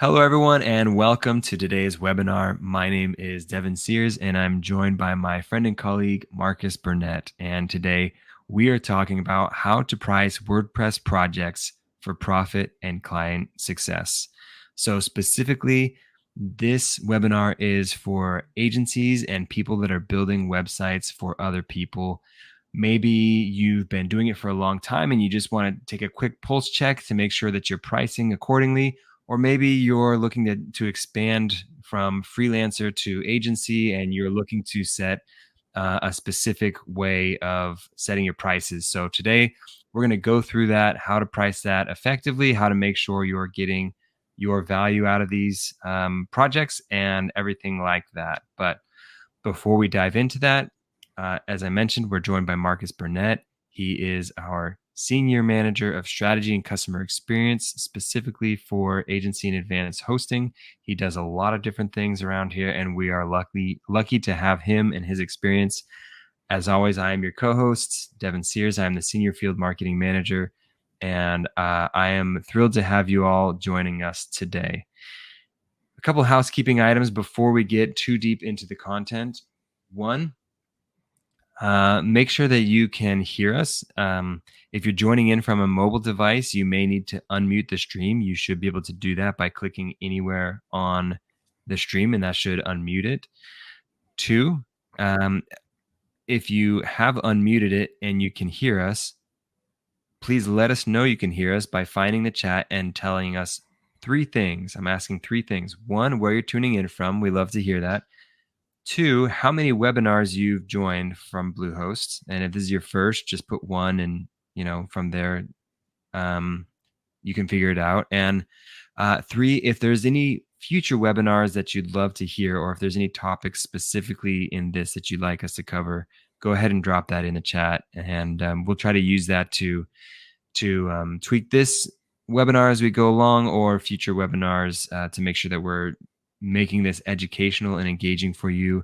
Hello, everyone, and welcome to today's webinar. My name is Devin Sears, and I'm joined by my friend and colleague, Marcus Burnett. And today we are talking about how to price WordPress projects for profit and client success. So specifically, this webinar is for agencies and people that are building websites for other people. Maybe you've been doing it for a long time and you just want to take a quick pulse check to make sure that you're pricing accordingly. Or maybe you're looking to expand from freelancer to agency and you're looking to set a specific way of setting your prices. So today we're going to go through that, how to price that effectively, how to make sure you're getting your value out of these projects and everything like that. But before we dive into that, as I mentioned, we're joined by Marcus Burnett. He is our Senior Manager of Strategy and Customer Experience, specifically for agency and advanced hosting. He does a lot of different things around here, and we are lucky to have him and his experience. As always, I am your co-host, Devin Sears. I am the Senior Field Marketing Manager, and I am thrilled to have you all joining us today. A couple of housekeeping items before we get too deep into the content. One, make sure that you can hear us. If you're joining in from a mobile device, you may need to unmute the stream. You should be able to do that by clicking anywhere on the stream, and that should unmute it. Two, if you have unmuted it and you can hear us, please let us know you can hear us by finding the chat and telling us three things. I'm asking three things. One, where you're tuning in from. We love to hear that. Two, how many webinars you've joined from Bluehost. And if this is your first, just put one and, from there, you can figure it out. And three, if there's any future webinars that you'd love to hear, or if there's any topics specifically in this that you'd like us to cover, go ahead and drop that in the chat. And we'll try to use that to tweak this webinar as we go along, or future webinars to make sure that we're making this educational and engaging for you.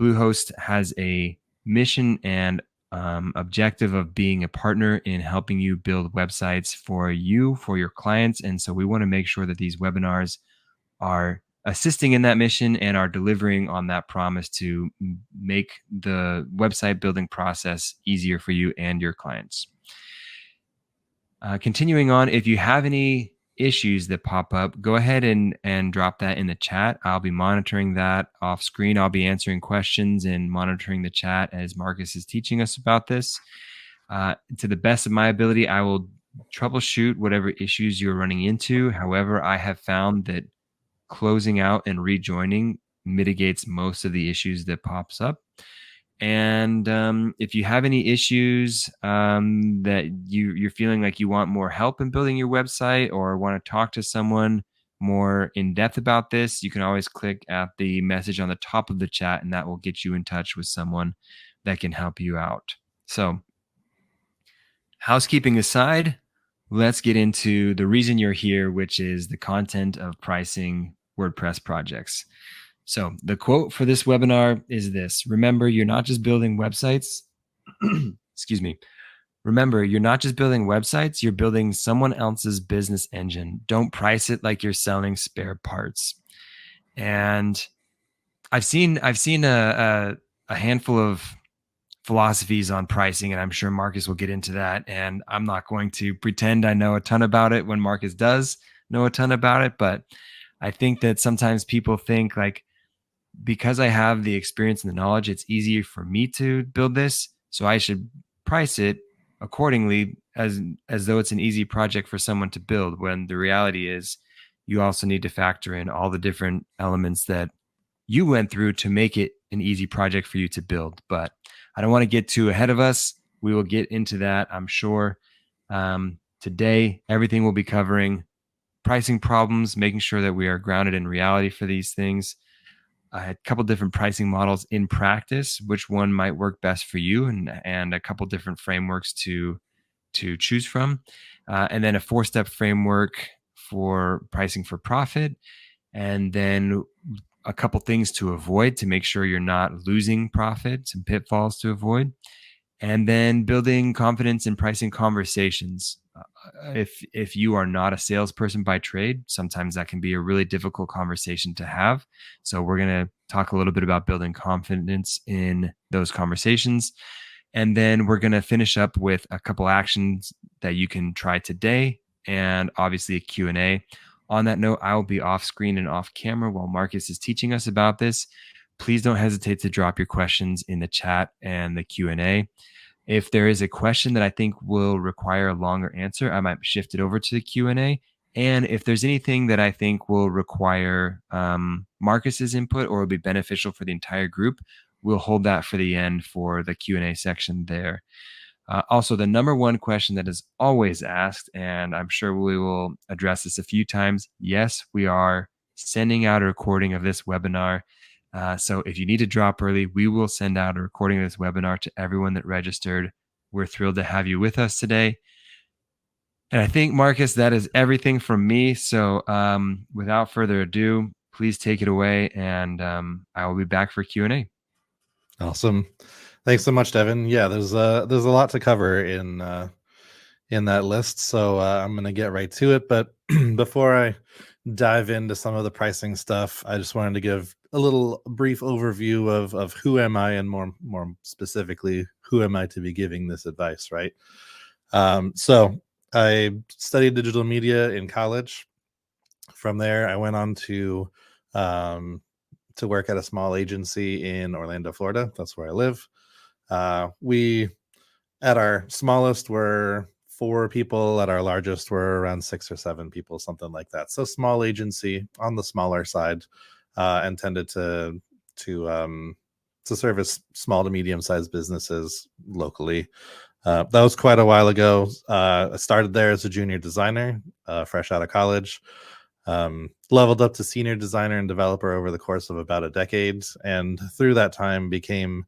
Bluehost has a mission and objective of being a partner in helping you build websites for you, for your clients. And so we want to make sure that these webinars are assisting in that mission and are delivering on that promise to make the website building process easier for you and your clients. Continuing on, if you have any issues that pop up, go ahead and drop that in the chat. I'll be monitoring that off screen. I'll be answering questions and monitoring the chat as Marcus is teaching us about this. To the best of my ability, I will troubleshoot whatever issues you're running into. However, I have found that closing out and rejoining mitigates most of the issues that pops up. And if you have any issues that you're feeling like you want more help in building your website or want to talk to someone more in depth about this, you can always click at the message on the top of the chat, and that will get you in touch with someone that can help you out. So, housekeeping aside, let's get into the reason you're here, which is the content of pricing WordPress projects. So the quote for this webinar is this: remember, you're not just building websites. Excuse me. Remember, you're not just building websites, you're building someone else's business engine. Don't price it like you're selling spare parts. And I've seen a handful of philosophies on pricing, and I'm sure Marcus will get into that. And I'm not going to pretend I know a ton about it when Marcus does know a ton about it. But I think that sometimes people think like, because I have the experience and the knowledge, it's easier for me to build this, so I should price it accordingly as though it's an easy project for someone to build, when the reality is you also need to factor in all the different elements that you went through to make it an easy project for you to build. But I don't want to get too ahead of us. We will get into that, I'm sure. Today, everything we'll be covering pricing problems, making sure that we are grounded in reality for these things. A couple different pricing models in practice, which one might work best for you, and a couple different frameworks to choose from, and then a 4-step framework for pricing for profit, and then a couple things to avoid to make sure you're not losing profit, some pitfalls to avoid, and then building confidence in pricing conversations. if you are not a salesperson by trade, sometimes that can be a really difficult conversation to have. So we're going to talk a little bit about building confidence in those conversations. And then we're going to finish up with a couple actions that you can try today, and obviously a Q&A. On that note, I will be off screen and off camera while Marcus is teaching us about this. Please don't hesitate to drop your questions in the chat and the Q&A. If there is a question that I think will require a longer answer, I might shift it over to the Q&A. And if there's anything that I think will require Marcus's input or will be beneficial for the entire group, we'll hold that for the end for the Q&A section there. Also, the number one question that is always asked, and I'm sure we will address this a few times. Yes, we are sending out a recording of this webinar. So if you need to drop early, we will send out a recording of this webinar to everyone that registered. We're thrilled to have you with us today. And I think, Marcus, that is everything from me. So without further ado, please take it away, and I will be back for Q&A. Awesome. Thanks so much, Devin. Yeah, there's a lot to cover in that list, so I'm going to get right to it. But before I dive into some of the pricing stuff, I just wanted to give a little brief overview of who am I, and more specifically, who am I to be giving this advice, right? So I studied digital media in college. From there, I went on to work at a small agency in Orlando, Florida. That's where I live. We, at our smallest, were 4 people. At our largest, were around 6 or 7 people, something like that. So small agency on the smaller side, and tended to service small to medium-sized businesses locally. That was quite a while ago. I started there as a junior designer, fresh out of college. Leveled up to senior designer and developer over the course of about a decade, and through that time became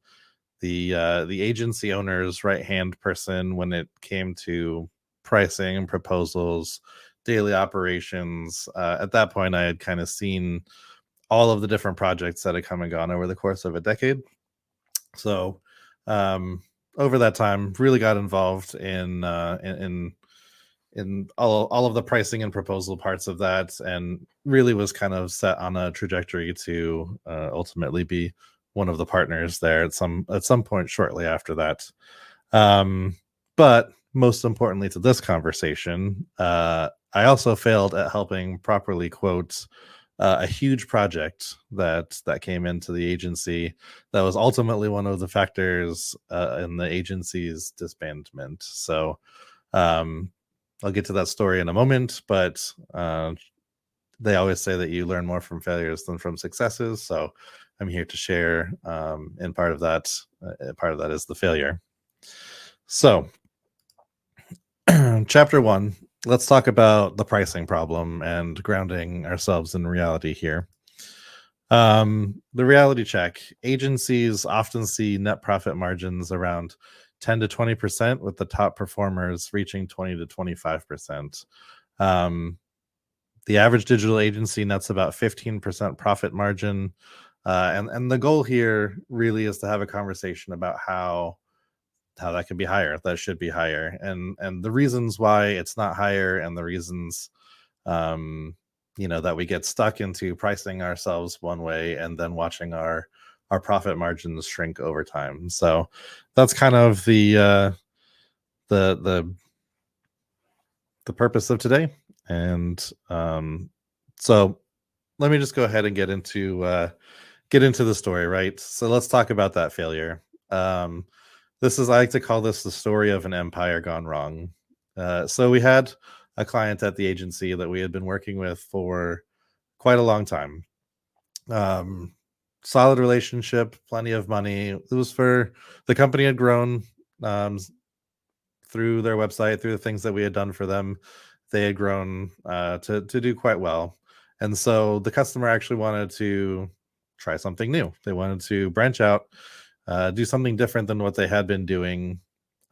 the agency owner's right-hand person when it came to pricing and proposals, daily operations. At that point, I had kind of seen all of the different projects that had come and gone over the course of a decade. So over that time, really got involved in all of the pricing and proposal parts of that, and really was kind of set on a trajectory to ultimately be one of the partners there at some point shortly after that. But most importantly to this conversation, I also failed at helping properly quote a huge project that came into the agency that was ultimately one of the factors in the agency's disbandment. So I'll get to that story in a moment, but they always say that you learn more from failures than from successes. So I'm here to share, and part of that is the failure. So chapter 1, let's talk about the pricing problem and grounding ourselves in reality here. The reality check. Agencies often see net profit margins around 10 to 20%, with the top performers reaching 20 to 25%. The average digital agency nets about 15% profit margin. And the goal here really is to have a conversation about how that can be higher, that should be higher, and the reasons why it's not higher, and the reasons that we get stuck into pricing ourselves one way and then watching our profit margins shrink over time. So that's kind of the purpose of today. And so let me just go ahead and get into the story, right? So let's talk about that failure. I like to call this the story of an empire gone wrong. So we had a client at the agency that we had been working with for quite a long time. Solid relationship, plenty of money. It was for the company had grown through their website, through the things that we had done for them. They had grown to do quite well. And so the customer actually wanted to try something new. They wanted to branch out, do something different than what they had been doing.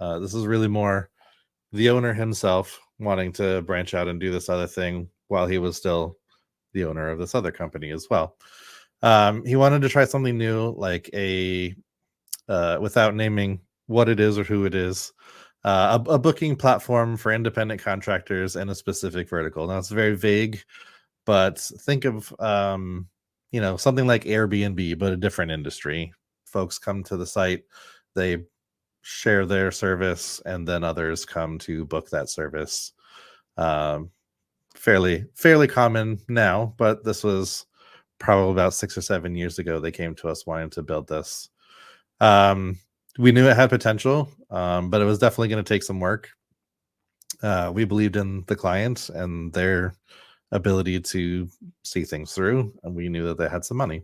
This is really more the owner himself wanting to branch out and do this other thing while he was still the owner of this other company as well. He wanted to try something new, like without naming what it is or who it is, a booking platform for independent contractors in a specific vertical. Now it's very vague, but think of something like Airbnb, but a different industry. Folks come to the site, they share their service, and then others come to book that service. Um, fairly common now, but this was probably about 6 or 7 years ago. They came to us wanting to build this. We knew it had potential, but it was definitely going to take some work. We believed in the client and their ability to see things through, and we knew that they had some money.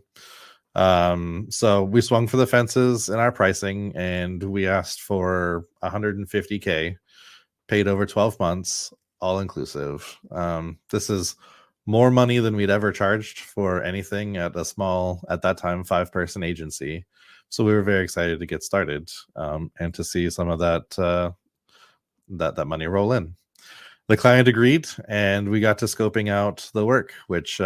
So we swung for the fences in our pricing, and we asked for 150K, paid over 12 months, all inclusive. This is more money than we'd ever charged for anything at a small, at that time, 5-person agency. So we were very excited to get started, and to see some of that money roll in. The client agreed, and we got to scoping out the work, which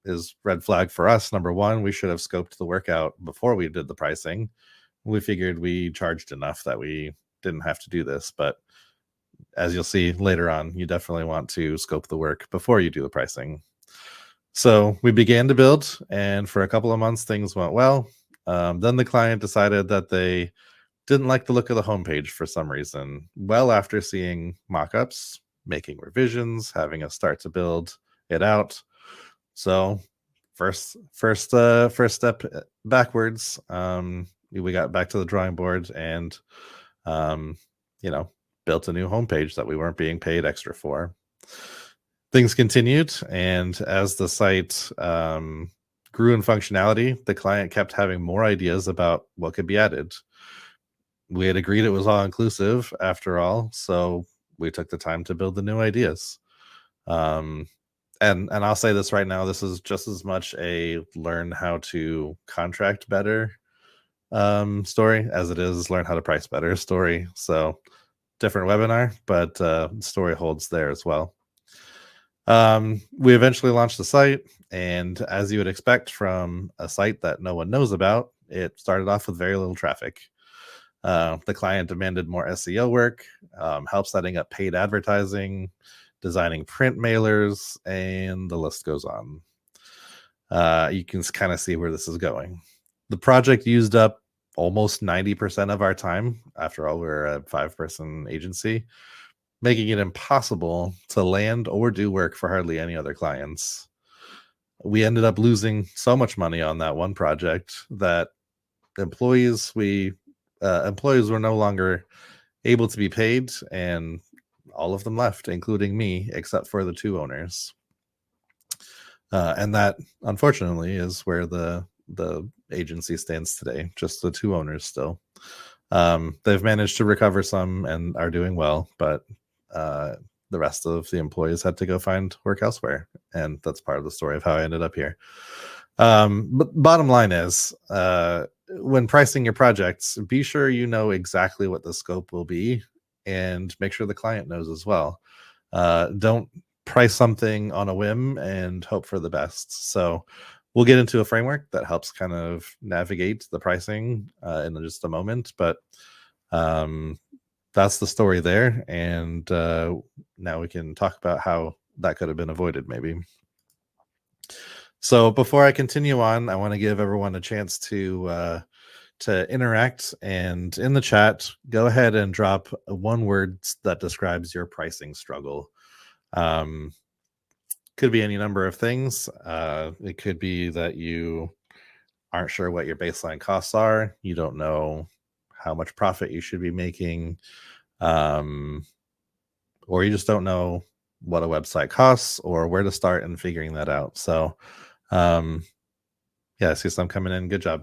is red flag for us. Number one, we should have scoped the work out before we did the pricing. We figured we charged enough that we didn't have to do this, but as you'll see later on, you definitely want to scope the work before you do the pricing. So we began to build, and for a couple of months, things went well. Then the client decided that they didn't like the look of the homepage for some reason. Well, after seeing mock-ups, making revisions, having us start to build it out. So first step backwards, we got back to the drawing board and built a new homepage that we weren't being paid extra for. Things continued, and as the site grew in functionality, the client kept having more ideas about what could be added. We had agreed it was all inclusive after all, so we took the time to build the new ideas. And I'll say this right now, this is just as much a learn how to contract better story as it is learn how to price better story. So different webinar, but story holds there as well. We eventually launched the site, and as you would expect from a site that no one knows about, it started off with very little traffic. The client demanded more SEO work, help setting up paid advertising, designing print mailers, and the list goes on. You can kind of see where this is going. The project used up almost 90% of our time. After all, we're a 5-person agency, making it impossible to land or do work for hardly any other clients. We ended up losing so much money on that one project that employees were no longer able to be paid, and all of them left, including me, except for the 2 owners. And that, unfortunately, is where the agency stands today, just the 2 owners still. They've managed to recover some and are doing well, but the rest of the employees had to go find work elsewhere, and that's part of the story of how I ended up here. But bottom line is, when pricing your projects, be sure you know exactly what the scope will be, and make sure the client knows as well. Don't price something on a whim and hope for the best. So we'll get into a framework that helps kind of navigate the pricing in just a moment, but that's the story there. And now we can talk about how that could have been avoided maybe. So before I continue on, I want to give everyone a chance to interact, and in the chat, go ahead and drop one word that describes your pricing struggle. Could be any number of things. It could be that you aren't sure what your baseline costs are. You don't know how much profit you should be making, or you just don't know what a website costs or where to start in figuring that out. So yeah, I see some coming in. Good job.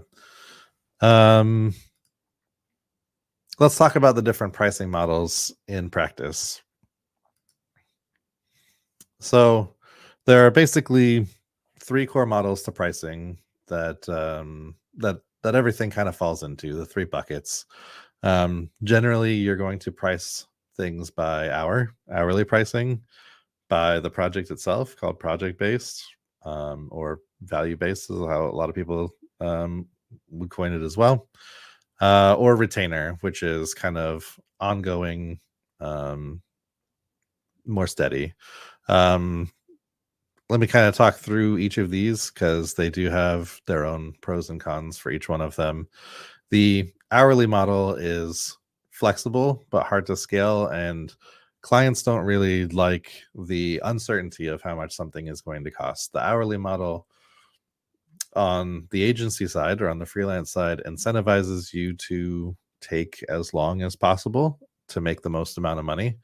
Let's talk about the different pricing models in practice. So there are basically 3 core models to pricing that that everything kind of falls into, the 3 buckets. Generally, you're going to price things by hourly pricing, by the project itself, called project-based, or value-based is how a lot of people would coin it as well. or retainer, which is kind of ongoing, more steady. Let me kind of talk through each of these because they do have their own pros and cons for each one of them. The hourly model is flexible but hard to scale, and clients don't really like the uncertainty of how much something is going to cost. The hourly model on the agency side or on the freelance side incentivizes you to take as long as possible to make the most amount of money.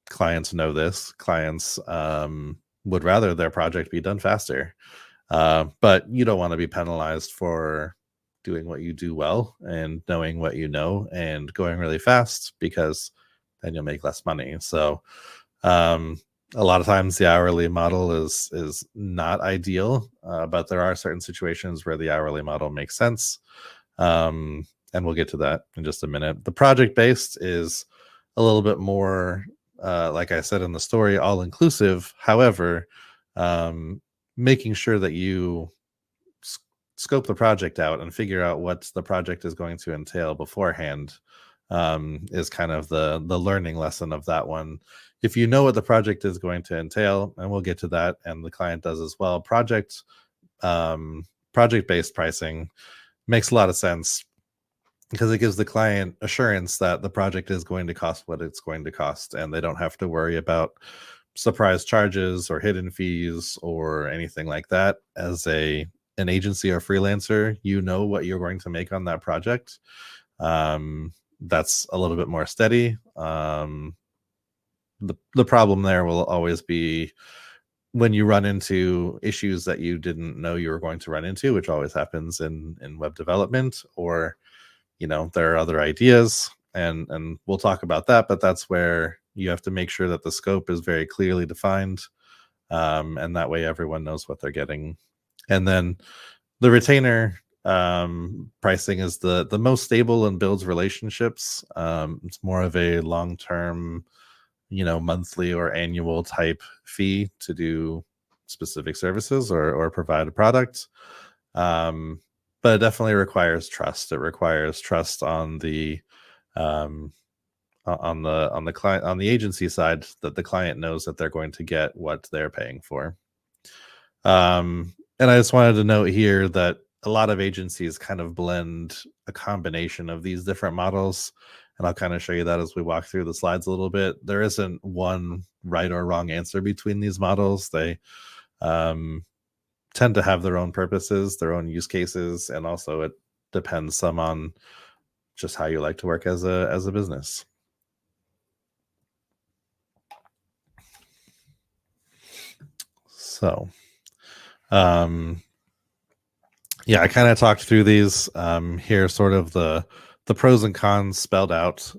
Clients know this. Clients would rather their project be done faster. But you don't want to be penalized for doing what you do well and knowing what you know and going really fast, because then you'll make less money. So a lot of times the hourly model is not ideal, but there are certain situations where the hourly model makes sense. And we'll get to that in just a minute. The project based is a little bit more, like I said in the story, all inclusive. However, making sure that you scope the project out and figure out what the project is going to entail beforehand is kind of the learning lesson of that one. If you know what the project is going to entail, and we'll get to that, and the client does as well, project based pricing makes a lot of sense because it gives the client assurance that the project is going to cost what it's going to cost, and they don't have to worry about surprise charges or hidden fees or anything like that. As an agency or freelancer, you know what you're going to make on that project. That's a little bit more steady. The problem there will always be when you run into issues that you didn't know you were going to run into, which always happens in web development, or there are other ideas, and we'll talk about that, but that's where you have to make sure that the scope is very clearly defined, and that way everyone knows what they're getting. And then the retainer pricing is the most stable and builds relationships. It's more of a long-term, monthly or annual type fee to do specific services or provide a product. But it definitely requires trust. It requires trust on the client, on the agency side, that the client knows that they're going to get what they're paying for. And I just wanted to note here that a lot of agencies kind of blend a combination of these different models, and I'll kind of show you that as we walk through the slides a little bit. There isn't one right or wrong answer between these models. They tend to have their own purposes, their own use cases, and also it depends some on just how you like to work as a business. So yeah, I kind of talked through these here, sort of the pros and cons spelled out.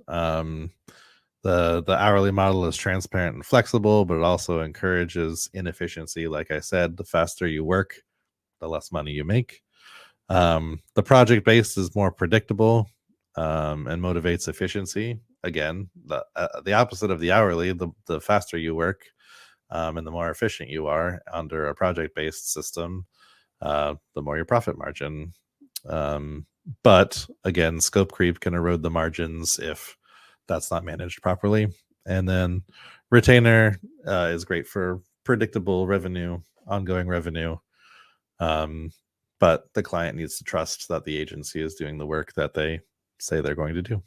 The hourly model is transparent and flexible, but it also encourages inefficiency. Like I said, the faster you work, the less money you make. The project based is more predictable and motivates efficiency. Again, the opposite of the hourly. The faster you work and the more efficient you are under a project based system, the more your profit margin. But again, scope creep can erode the margins if that's not managed properly. And then retainer is great for predictable revenue, ongoing revenue. But the client needs to trust that the agency is doing the work that they say they're going to do.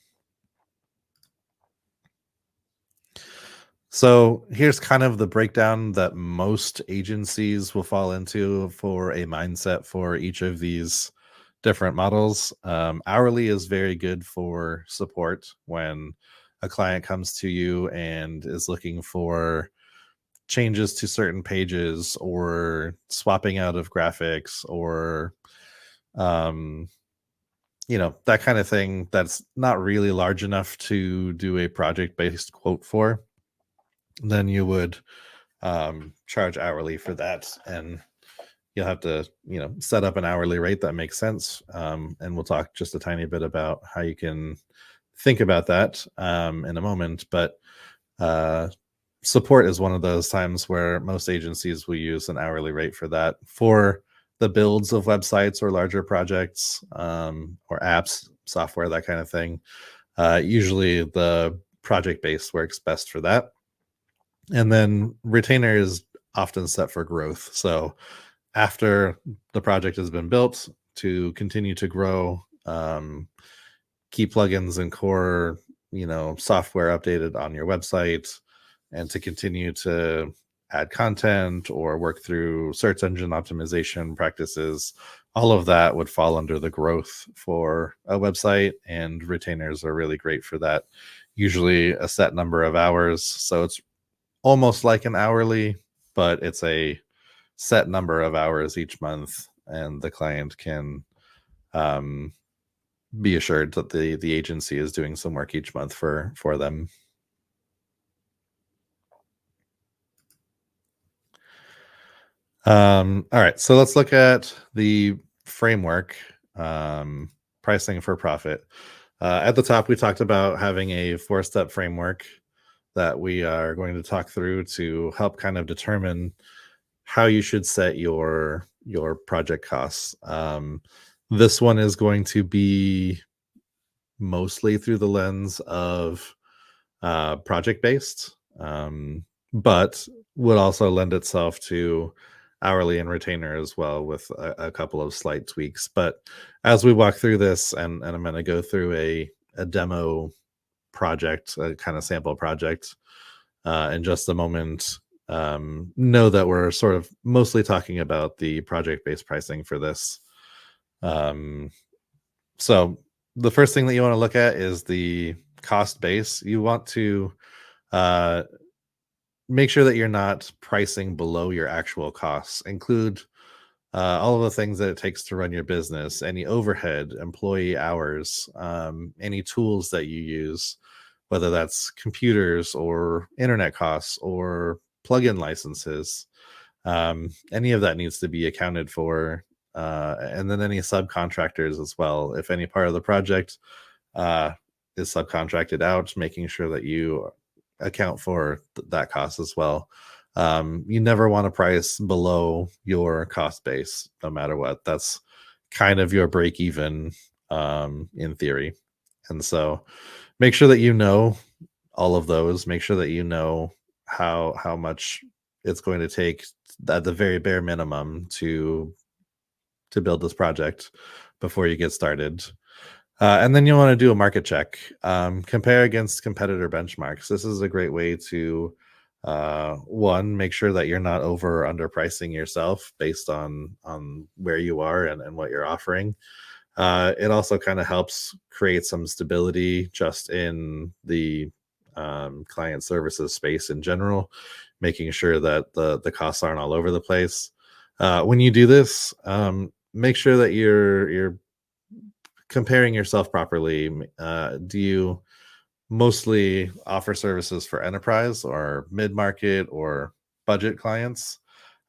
So here's kind of the breakdown that most agencies will fall into for a mindset for each of these different models. Hourly is very good for support when a client comes to you and is looking for changes to certain pages or swapping out of graphics or that kind of thing that's not really large enough to do a project-based quote for. Then you would charge hourly for that, and you'll have to set up an hourly rate that makes sense, and we'll talk just a tiny bit about how you can think about that in a moment. But support is one of those times where most agencies will use an hourly rate for that. For the builds of websites or larger projects, or apps, software, that kind of thing. Usually the project-based works best for that. And then retainer is often set for growth. So after the project has been built, to continue to grow, key plugins and core, software updated on your website, and to continue to add content or work through search engine optimization practices, all of that would fall under the growth for a website, and retainers are really great for that. Usually a set number of hours, so it's almost like an hourly, but it's a set number of hours each month, and the client can be assured that the agency is doing some work each month for them. All right, so let's look at the framework, pricing for profit. At the top, we talked about having a 4-step framework that we are going to talk through to help kind of determine how you should set your project costs. This one is going to be mostly through the lens of project-based, but would also lend itself to hourly and retainer as well, with a couple of slight tweaks. But as we walk through this, and I'm going to go through a demo project, a kind of sample project, in just a moment, know that we're sort of mostly talking about the project-based pricing for this. So the first thing that you want to look at is the cost base. You want to make sure that you're not pricing below your actual costs. Include all of the things that it takes to run your business, any overhead, employee hours, any tools that you use, whether that's computers or internet costs or plugin licenses. Any of that needs to be accounted for. And then any subcontractors as well. If any part of the project is subcontracted out, making sure that you account for that cost as well. You never want to price below your cost base, no matter what. That's kind of your break even, in theory. And so make sure that you know all of those. Make sure that you know how much it's going to take at the very bare minimum to build this project before you get started. And then you want to do a market check, compare against competitor benchmarks. This is a great way to, one, make sure that you're not over or underpricing yourself based on where you are and what you're offering. It also kind of helps create some stability just in the client services space in general, making sure that the costs aren't all over the place. When you do this, make sure that you're comparing yourself properly. Do you mostly offer services for enterprise or mid-market or budget clients?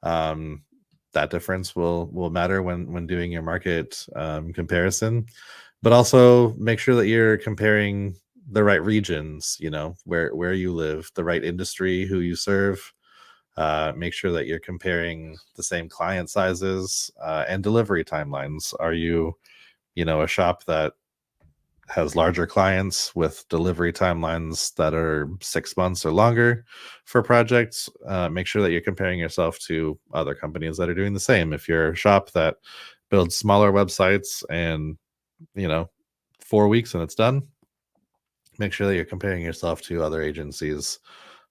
That difference will matter when doing your market comparison. But also make sure that you're comparing the right regions, where you live, the right industry, who you serve. Make sure that you're comparing the same client sizes and delivery timelines. Are you a shop that has larger clients with delivery timelines that are 6 months or longer for projects? Make sure that you're comparing yourself to other companies that are doing the same. If you're a shop that builds smaller websites and 4 weeks and it's done, make sure that you're comparing yourself to other agencies,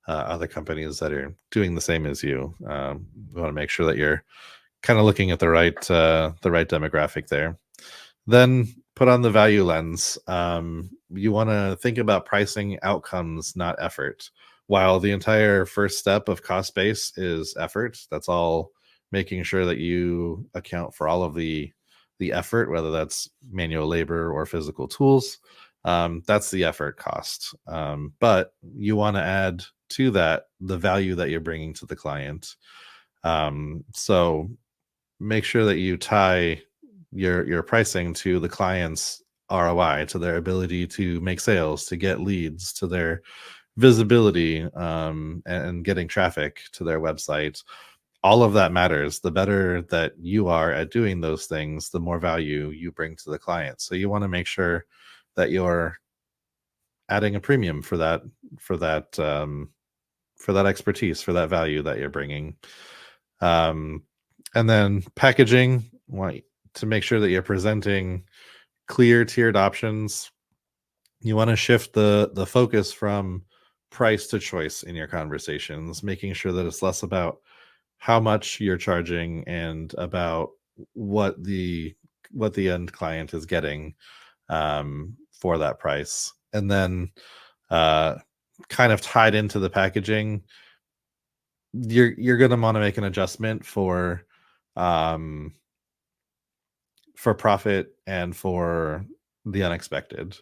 other companies that are doing the same as you. You want to make sure that you're kind of looking at the right demographic there. Then put on the value lens. You want to think about pricing outcomes, not effort. While the entire first step of cost base is effort, that's all making sure that you account for all of the effort, whether that's manual labor or physical tools. That's the effort cost. But you want to add to that the value that you're bringing to the client. So make sure that you tie your pricing to the client's ROI, to their ability to make sales, to get leads, to their visibility, and getting traffic to their website. all of that matters. The better that you are at doing those things, the more value you bring to the client. So you want to make sure that you're adding a premium for that for that expertise, for that value that you're bringing. And then packaging, want to make sure that you're presenting clear tiered options. You want to shift the focus from price to choice in your conversations, making sure that it's less about how much you're charging and about what the end client is getting for that price. And then uh, kind of tied into the packaging, you're going to want to make an adjustment um, for profit and for the unexpected.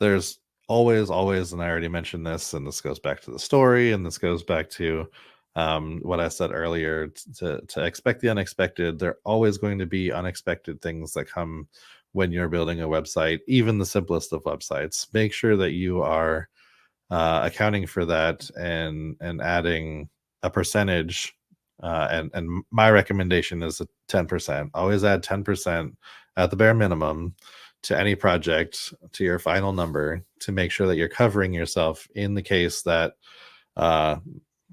There's always, and I already mentioned this, and this goes back to the story, and this goes back to what I said earlier, to expect the unexpected. There are always going to be unexpected things that come when you're building a website, even the simplest of websites. Make sure that you are accounting for that and adding a percentage. And my recommendation is a 10%. Always add 10% at the bare minimum to any project, to your final number, to make sure that you're covering yourself in the case that uh,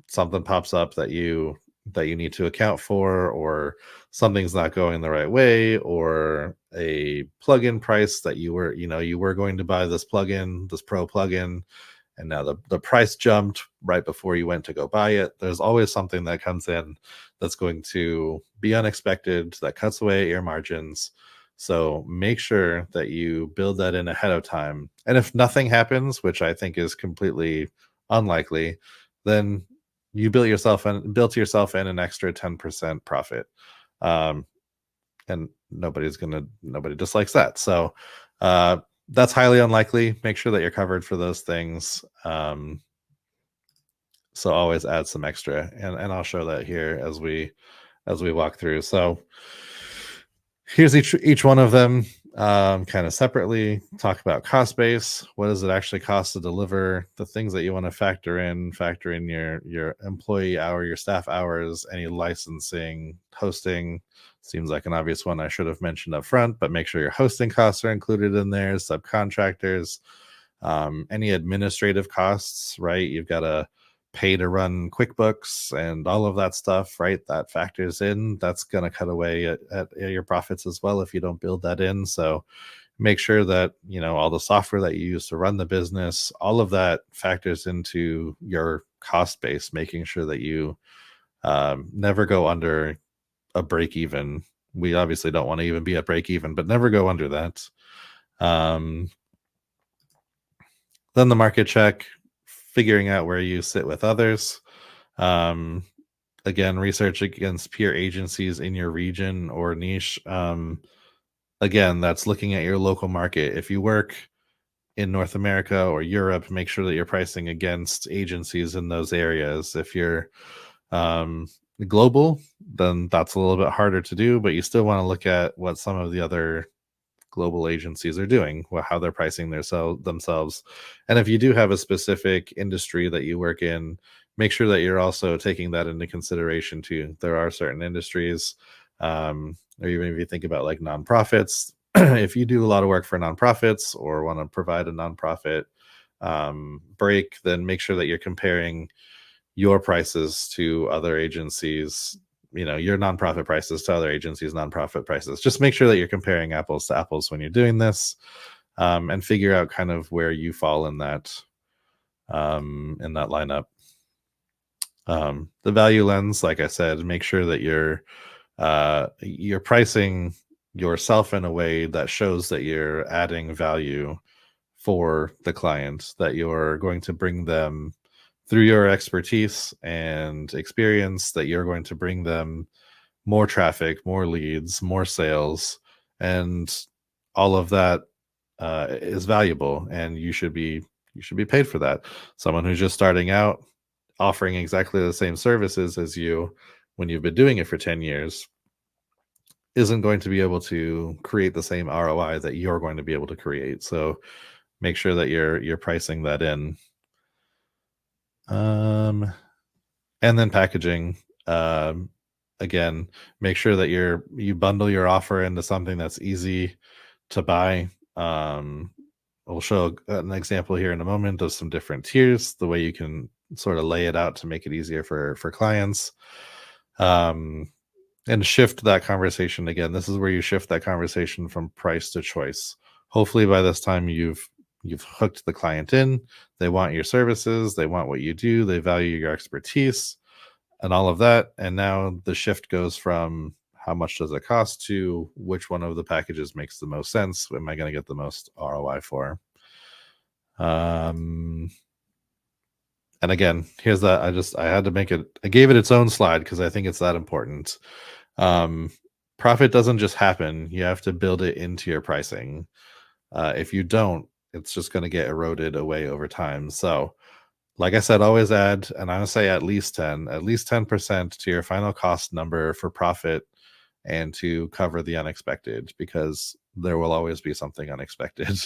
something pops up that you need to account for, or something's not going the right way, or a plugin price that you were going to buy this plugin, this pro plugin, and now the price jumped right before you went to go buy it. There's always something that comes in that's going to be unexpected, that cuts away at your margins. So make sure that you build that in ahead of time. And if nothing happens, which I think is completely unlikely, then you built yourself in an extra 10% profit. And nobody dislikes that. So that's highly unlikely. Make sure that you're covered for those things. So always add some extra, and I'll show that here as we walk through. So here's each one of them kind of separately. Talk about cost base. What does it actually cost to deliver? The things that you want to factor in your employee hour, your staff hours, any licensing, hosting. Seems like an obvious one I should have mentioned up front, but make sure your hosting costs are included in there, subcontractors, any administrative costs, right? You've got to pay to run QuickBooks and all of that stuff, right? That factors in. That's going to cut away at your profits as well if you don't build that in. So make sure that, all the software that you use to run the business, all of that factors into your cost base, making sure that you never go under a break even. We obviously don't want to even be at break even, but never go under that. Then the market check, figuring out where you sit with others. Again, research against peer agencies in your region or niche. Again, that's looking at your local market. If you work in North America or Europe, make sure that you're pricing against agencies in those areas. If you're global, then that's a little bit harder to do, but you still want to look at what some of the other global agencies are doing, how they're pricing themselves. And if you do have a specific industry that you work in, make sure that you're also taking that into consideration too. There are certain industries, or even if you think about like nonprofits, if you do a lot of work for nonprofits or want to provide a nonprofit break, then make sure that you're comparing your prices to other agencies, your nonprofit prices to other agencies' nonprofit prices. Just make sure that you're comparing apples to apples when you're doing this, and figure out kind of where you fall in that lineup. The value lens, like I said, make sure that you're pricing yourself in a way that shows that you're adding value for the client, that you're going to bring them through your expertise and experience, that you're going to bring them more traffic, more leads, more sales, and all of that is valuable, and you should be paid for that. Someone who's just starting out, offering exactly the same services as you when you've been doing it for 10 years, isn't going to be able to create the same ROI that you're going to be able to create. So make sure that you're pricing that in. And then packaging. again, make sure that you bundle your offer into something that's easy to buy. We'll show an example here in a moment of some different tiers, the way you can sort of lay it out to make it easier for clients. And shift that conversation again. This is where you shift that conversation from price to choice. Hopefully by this time you've hooked the client in. They want your services, they want what you do, they value your expertise and all of that. And now the shift goes from how much does it cost to which one of the packages makes the most sense? Am I going to get the most ROI for? And again, here's that. I had to make it, I gave it its own slide because I think it's that important. Profit doesn't just happen. You have to build it into your pricing. If you don't, it's just going to get eroded away over time. So like I said, always add, and I'm going to say at least 10% to your final cost number for profit and to cover the unexpected, because there will always be something unexpected.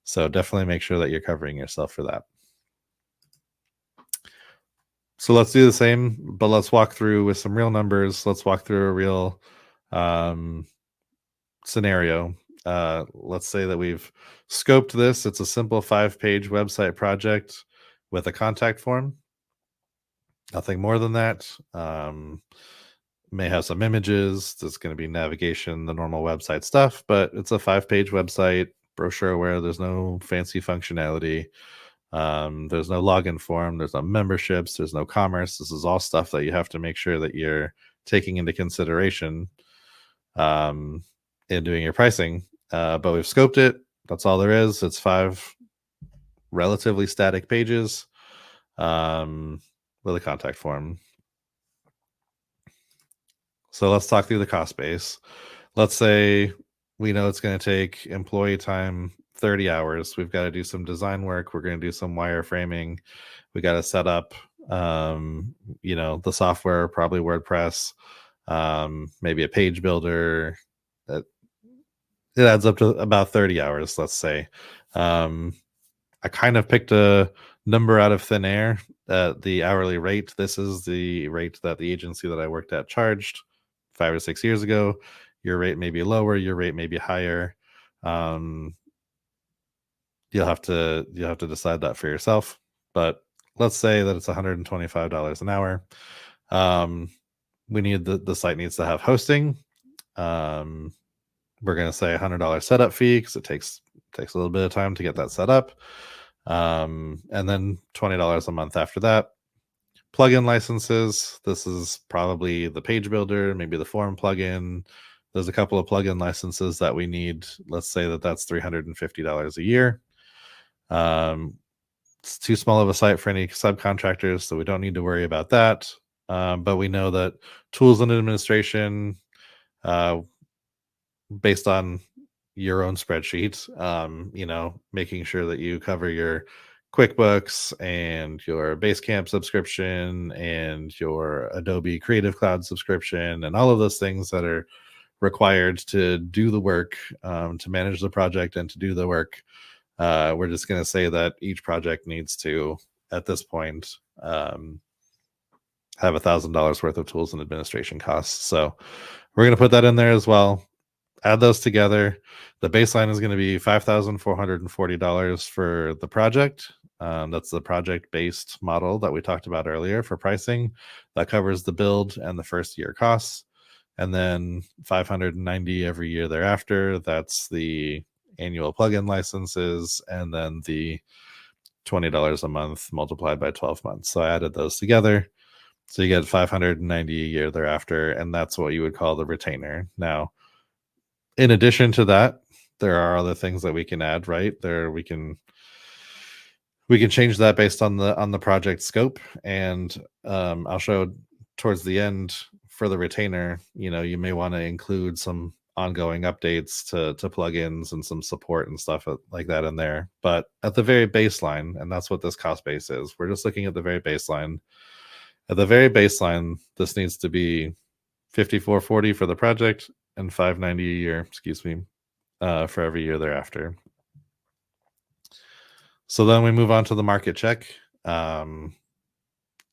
So definitely make sure that you're covering yourself for that. So let's do the same, but let's walk through with some real numbers. Let's walk through a real scenario. Let's say that we've scoped this. It's a simple 5-page website project with a contact form. Nothing more than that. May have some images. There's going to be navigation, the normal website stuff, but it's a 5-page website, brochure where there's no fancy functionality. There's no login form. There's no memberships. There's no commerce. This is all stuff that you have to make sure that you're taking into consideration in doing your pricing. But we've scoped it. That's all there is. It's 5 relatively static pages with a contact form. So let's talk through the cost base. Let's say we know it's going to take employee time 30 hours. We've got to do some design work. We're going to do some wireframing. We got to set up, the software, probably WordPress, maybe a page builder. It adds up to about 30 hours, let's say. I kind of picked a number out of thin air. The hourly rate. This is the rate that the agency that I worked at charged 5 or 6 years ago. Your rate may be lower. Your rate may be higher. You'll have to decide that for yourself. But let's say that it's $125 an hour. We need the site needs to have hosting. We're going to say $100 setup fee because it takes a little bit of time to get that set up. And then $20 a month after that. Plugin licenses. This is probably the page builder, maybe the form plugin. There's a couple of plugin licenses that we need. Let's say that that's $350 a year. It's too small of a site for any subcontractors, so we don't need to worry about that. But we know that tools and administration, based on your own spreadsheet, making sure that you cover your QuickBooks and your Basecamp subscription and your Adobe Creative Cloud subscription and all of those things that are required to do the work, to manage the project and to do the work. We're just going to say that each project needs to, at this point, have $1,000 worth of tools and administration costs. So we're going to put that in there as well. Add those together. The baseline is going to be $5,440 for the project. That's the project-based model that we talked about earlier for pricing. That covers the build and the first year costs. And then $590 every year thereafter. That's the annual plugin licenses, and then the $20 a month multiplied by 12 months. So I added those together. So you get $590 a year thereafter, and that's what you would call the retainer. Now, in addition to that, there are other things that we can add, right? We can change that based on the project scope, and I'll show towards the end for the retainer. You may want to include some ongoing updates to plugins and some support and stuff like that in there. But at the very baseline, and that's what this cost base is, we're just looking at the very baseline. At the very baseline, this needs to be $5,440 for the project and $590 a year, for every year thereafter. So then we move on to the market check.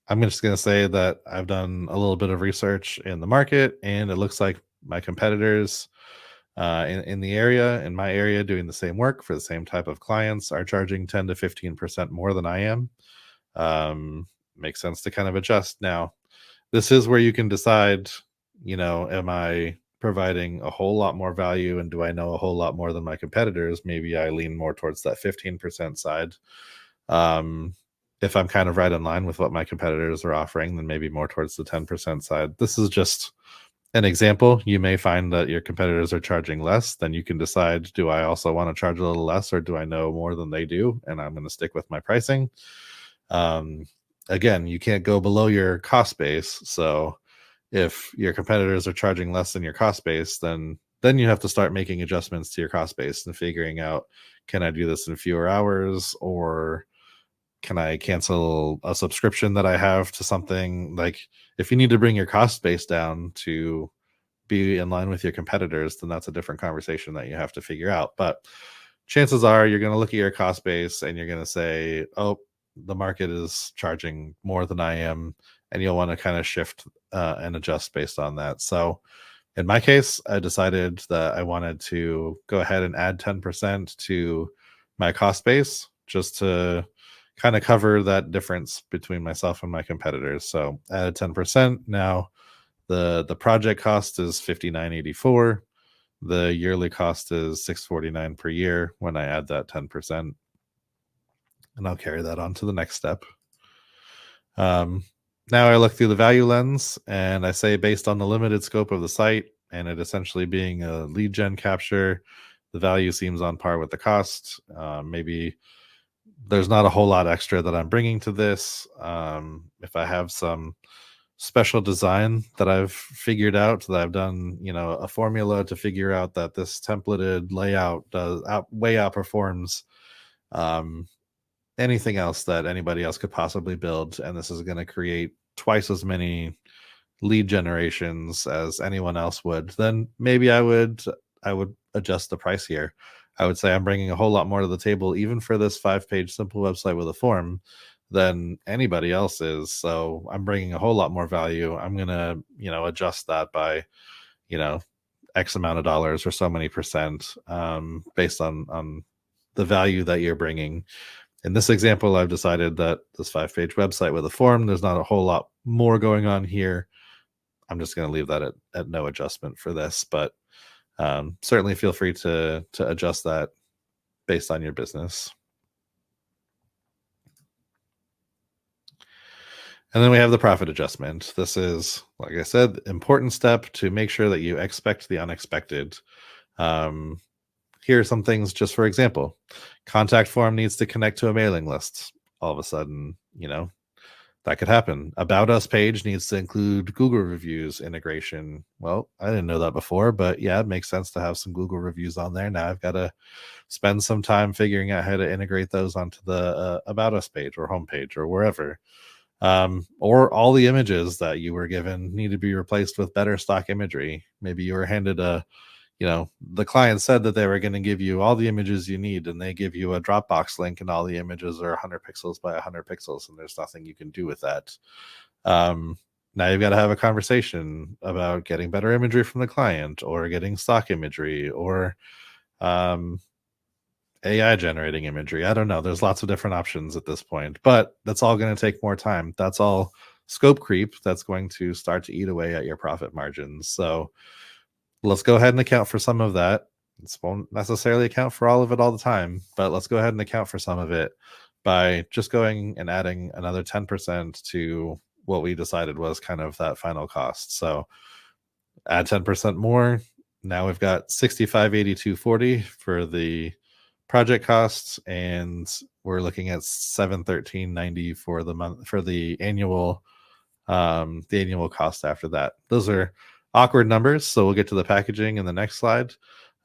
I'm just going to say that I've done a little bit of research in the market, and it looks like my competitors in the area, in my area, doing the same work for the same type of clients are charging 10 to 15% more than I am. Makes sense to kind of adjust. Now, this is where you can decide, am I providing a whole lot more value, and do I know a whole lot more than my competitors? Maybe I lean more towards that 15% side. Um, if I'm kind of right in line with what my competitors are offering, then maybe more towards the 10% side. This is just an example. You may find that your competitors are charging less. Then you can decide, do I also want to charge a little less, or do I know more than they do? And I'm going to stick with my pricing. Um, Again, you can't go below your cost base. So if your competitors are charging less than your cost base, then you have to start making adjustments to your cost base and figuring out, can I do this in fewer hours, or can I cancel a subscription that I have to something? Like, if you need to bring your cost base down to be in line with your competitors, then that's a different conversation that you have to figure out. But chances are you're going to look at your cost base and you're going to say, oh, the market is charging more than I am. And you'll want to kind of shift and adjust based on that. So in my case, I decided that I wanted to go ahead and add 10% to my cost base, just to kind of cover that difference between myself and my competitors. So added 10%. Now the project cost is $59.84. The yearly cost is $649 per year when I add that 10%. And I'll carry that on to the next step. Now I look through the value lens and I say, based on the limited scope of the site and it essentially being a lead gen capture, the value seems on par with the cost. Maybe there's not a whole lot extra that I'm bringing to this. If I have some special design that I've figured out, that I've done, a formula to figure out that this templated layout way outperforms anything else that anybody else could possibly build, and this is going to create twice as many lead generations as anyone else would, then maybe I would adjust the price here. I would say I'm bringing a whole lot more to the table, even for this 5-page simple website with a form, than anybody else is. So I'm bringing a whole lot more value. I'm going to, adjust that by, you know, X amount of dollars or so many percent, based on the value that you're bringing. In this example, I've decided that this 5-page website with a form, there's not a whole lot more going on here. I'm just going to leave that at no adjustment for this, but certainly feel free to adjust that based on your business. And then we have the profit adjustment. This is, like I said, important step to make sure that you expect the unexpected. Here are some things, just for example. Contact form needs to connect to a mailing list. All of a sudden, that could happen. About Us page needs to include Google reviews integration. Well, I didn't know that before, but yeah, it makes sense to have some Google reviews on there. Now I've got to spend some time figuring out how to integrate those onto the About Us page or homepage or wherever. Or all the images that you were given need to be replaced with better stock imagery. Maybe you were handed the client said that they were going to give you all the images you need, and they give you a Dropbox link and all the images are 100 pixels by 100 pixels, and there's nothing you can do with that. Now you've got to have a conversation about getting better imagery from the client, or getting stock imagery, or AI generating imagery. I don't know. There's lots of different options at this point, but that's all going to take more time. That's all scope creep that's going to start to eat away at your profit margins. So let's go ahead and account for some of that. This won't necessarily account for all of it all the time, but let's go ahead and account for some of it by just going and adding another 10% to what we decided was kind of that final cost. So add 10% more. Now we've got 65.82.40 for the project costs, and we're looking at 713.90 for the month, for the annual cost after that. Those are awkward numbers, so we'll get to the packaging in the next slide.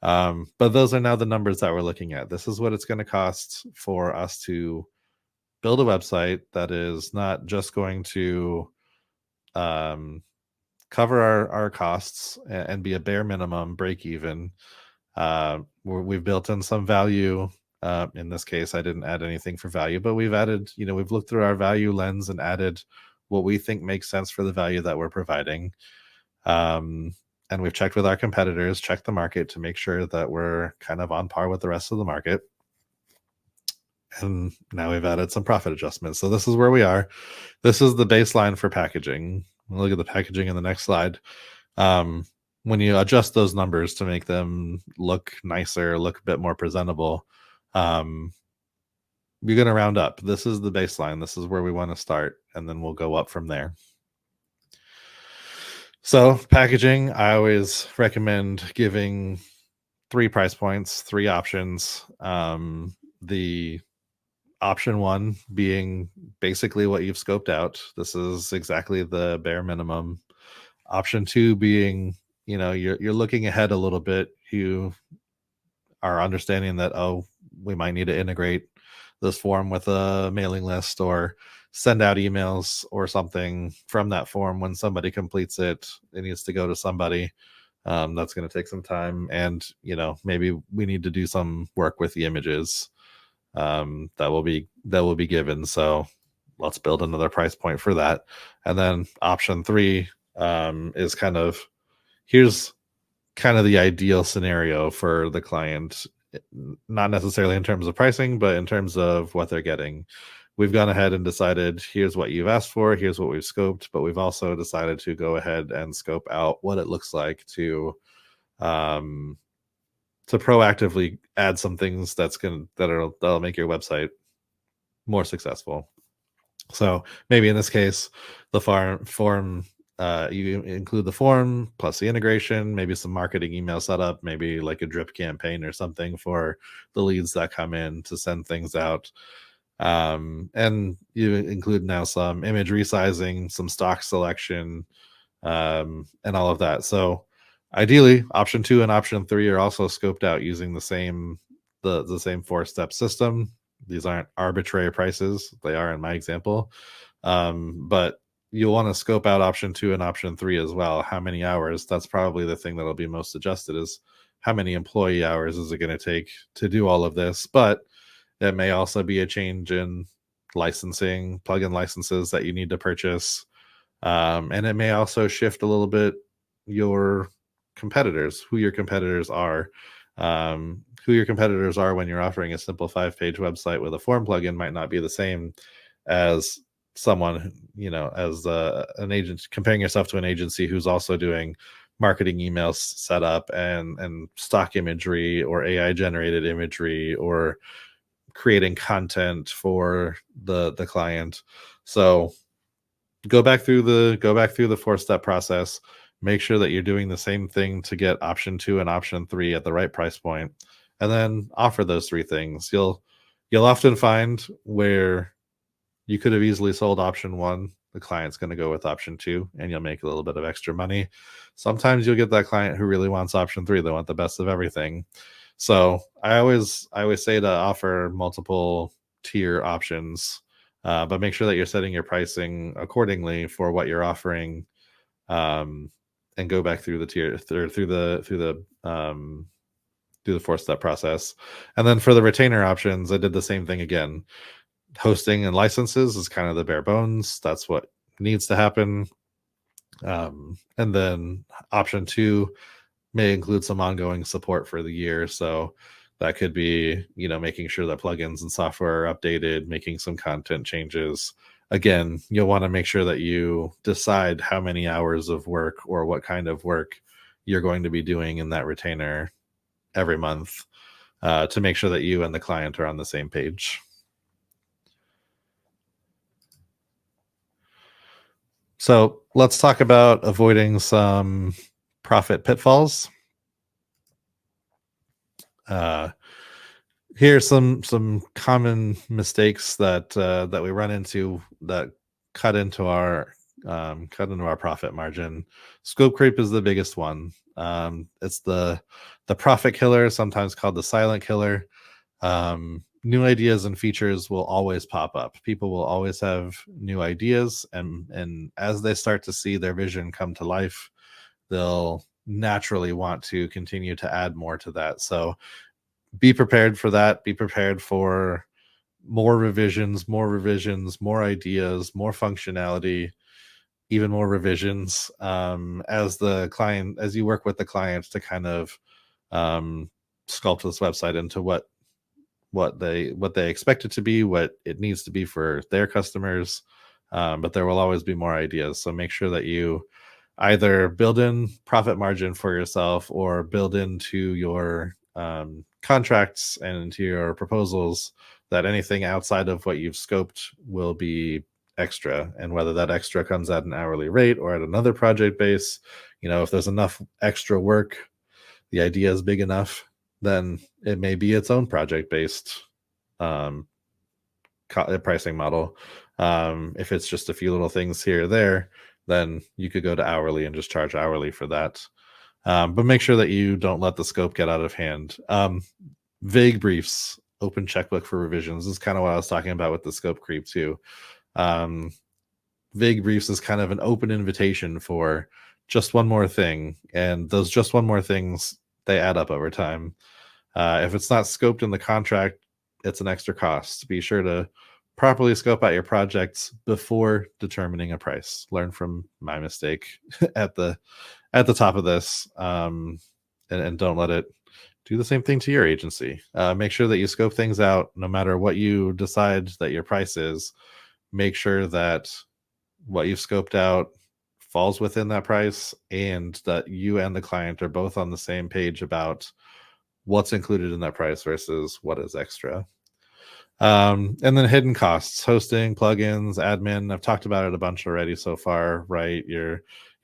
But those are now the numbers that we're looking at. This is what it's going to cost for us to build a website that is not just going to cover our costs and be a bare minimum break even. We've built in some value. In this case, I didn't add anything for value, but we've added, we've looked through our value lens and added what we think makes sense for the value that we're providing. And we've checked with our competitors, checked the market to make sure that we're kind of on par with the rest of the market. And now we've added some profit adjustments. So this is where we are. This is the baseline for packaging. We'll look at the packaging in the next slide. When you adjust those numbers to make them look nicer, look a bit more presentable, you're going to round up. This is the baseline. This is where we want to start, and then we'll go up from there. So packaging, I always recommend giving 3 price points, 3 options. The option 1 being basically what you've scoped out. This is exactly the bare minimum. Option 2 being, you're looking ahead a little bit. You are understanding that, we might need to integrate this form with a mailing list or send out emails or something from that form. When somebody completes it, it needs to go to somebody. That's going to take some time, and maybe we need to do some work with the images that will be given. So let's build another price point for that. And then option 3 is here's kind of the ideal scenario for the client, not necessarily in terms of pricing, but in terms of what they're getting. We've gone ahead and decided, here's what you've asked for, here's what we've scoped, but we've also decided to go ahead and scope out what it looks like to proactively add some things that'll make your website more successful. So maybe in this case, the form, you include the form plus the integration, maybe some marketing email setup, maybe like a drip campaign or something for the leads that come in to send things out. And you include now some image resizing, some stock selection, and all of that. So ideally, option 2 and option 3 are also scoped out using the same 4-step system. These aren't arbitrary prices. They are in my example. But you'll want to scope out option 2 and option 3 as well. How many hours? That's probably the thing that'll be most adjusted, is how many employee hours is it going to take to do all of this? But it may also be a change in licensing, plugin licenses that you need to purchase. And it may also shift a little bit your competitors, who your competitors are. Who your competitors are when you're offering a simple 5-page website with a form plugin might not be the same as someone, as an agent, comparing yourself to an agency who's also doing marketing emails setup and stock imagery or AI generated imagery or creating content for the client. So go back through the 4-step process. Make sure that you're doing the same thing to get option 2 and option 3 at the right price point, and then offer those 3 things. You'll often find where you could have easily sold option 1, the client's going to go with option 2, and you'll make a little bit of extra money. Sometimes you'll get that client who really wants option 3. They want the best of everything. So I always say to offer multiple tier options, but make sure that you're setting your pricing accordingly for what you're offering, and go back through the tier through the 4-step process. And then for the retainer options, I did the same thing again. Hosting and licenses is kind of the bare bones. That's what needs to happen. And then option 2 may include some ongoing support for the year. So that could be, making sure that plugins and software are updated, making some content changes. Again, you'll want to make sure that you decide how many hours of work or what kind of work you're going to be doing in that retainer every month, to make sure that you and the client are on the same page. So let's talk about avoiding some profit pitfalls. Here's some common mistakes that we run into that cut into our profit margin. Scope creep is the biggest one. It's the profit killer, sometimes called the silent killer. New ideas and features will always pop up. People will always have new ideas, and as they start to see their vision come to life, they'll naturally want to continue to add more to that. So be prepared for that. Be prepared for more revisions, more ideas, more functionality. even more revisions as you work with the clients to kind of sculpt this website into what they expect it to be, what it needs to be for their customers. But there will always be more ideas. So make sure that you either build in profit margin for yourself or build into your contracts and into your proposals that anything outside of what you've scoped will be extra. And whether that extra comes at an hourly rate or at another project base, if there's enough extra work, the idea is big enough, then it may be its own project based pricing model. If it's just a few little things here or there, then you could go to hourly and just charge hourly for that. But make sure that you don't let the scope get out of hand. Vague briefs, open checkbook for revisions is kind of what I was talking about with the scope creep too. Vague briefs is kind of an open invitation for just one more thing, and those just one more things, they add up over time. If it's not scoped in the contract, it's an extra cost. Be sure to properly scope out your projects before determining a price. Learn from my mistake at the top of this, and don't let it do the same thing to your agency. Make sure that you scope things out no matter what you decide that your price is. Make sure that what you've scoped out falls within that price and that you and the client are both on the same page about what's included in that price versus what is extra. And then hidden costs, hosting, plugins, admin. I've talked about it a bunch already so far, right? Your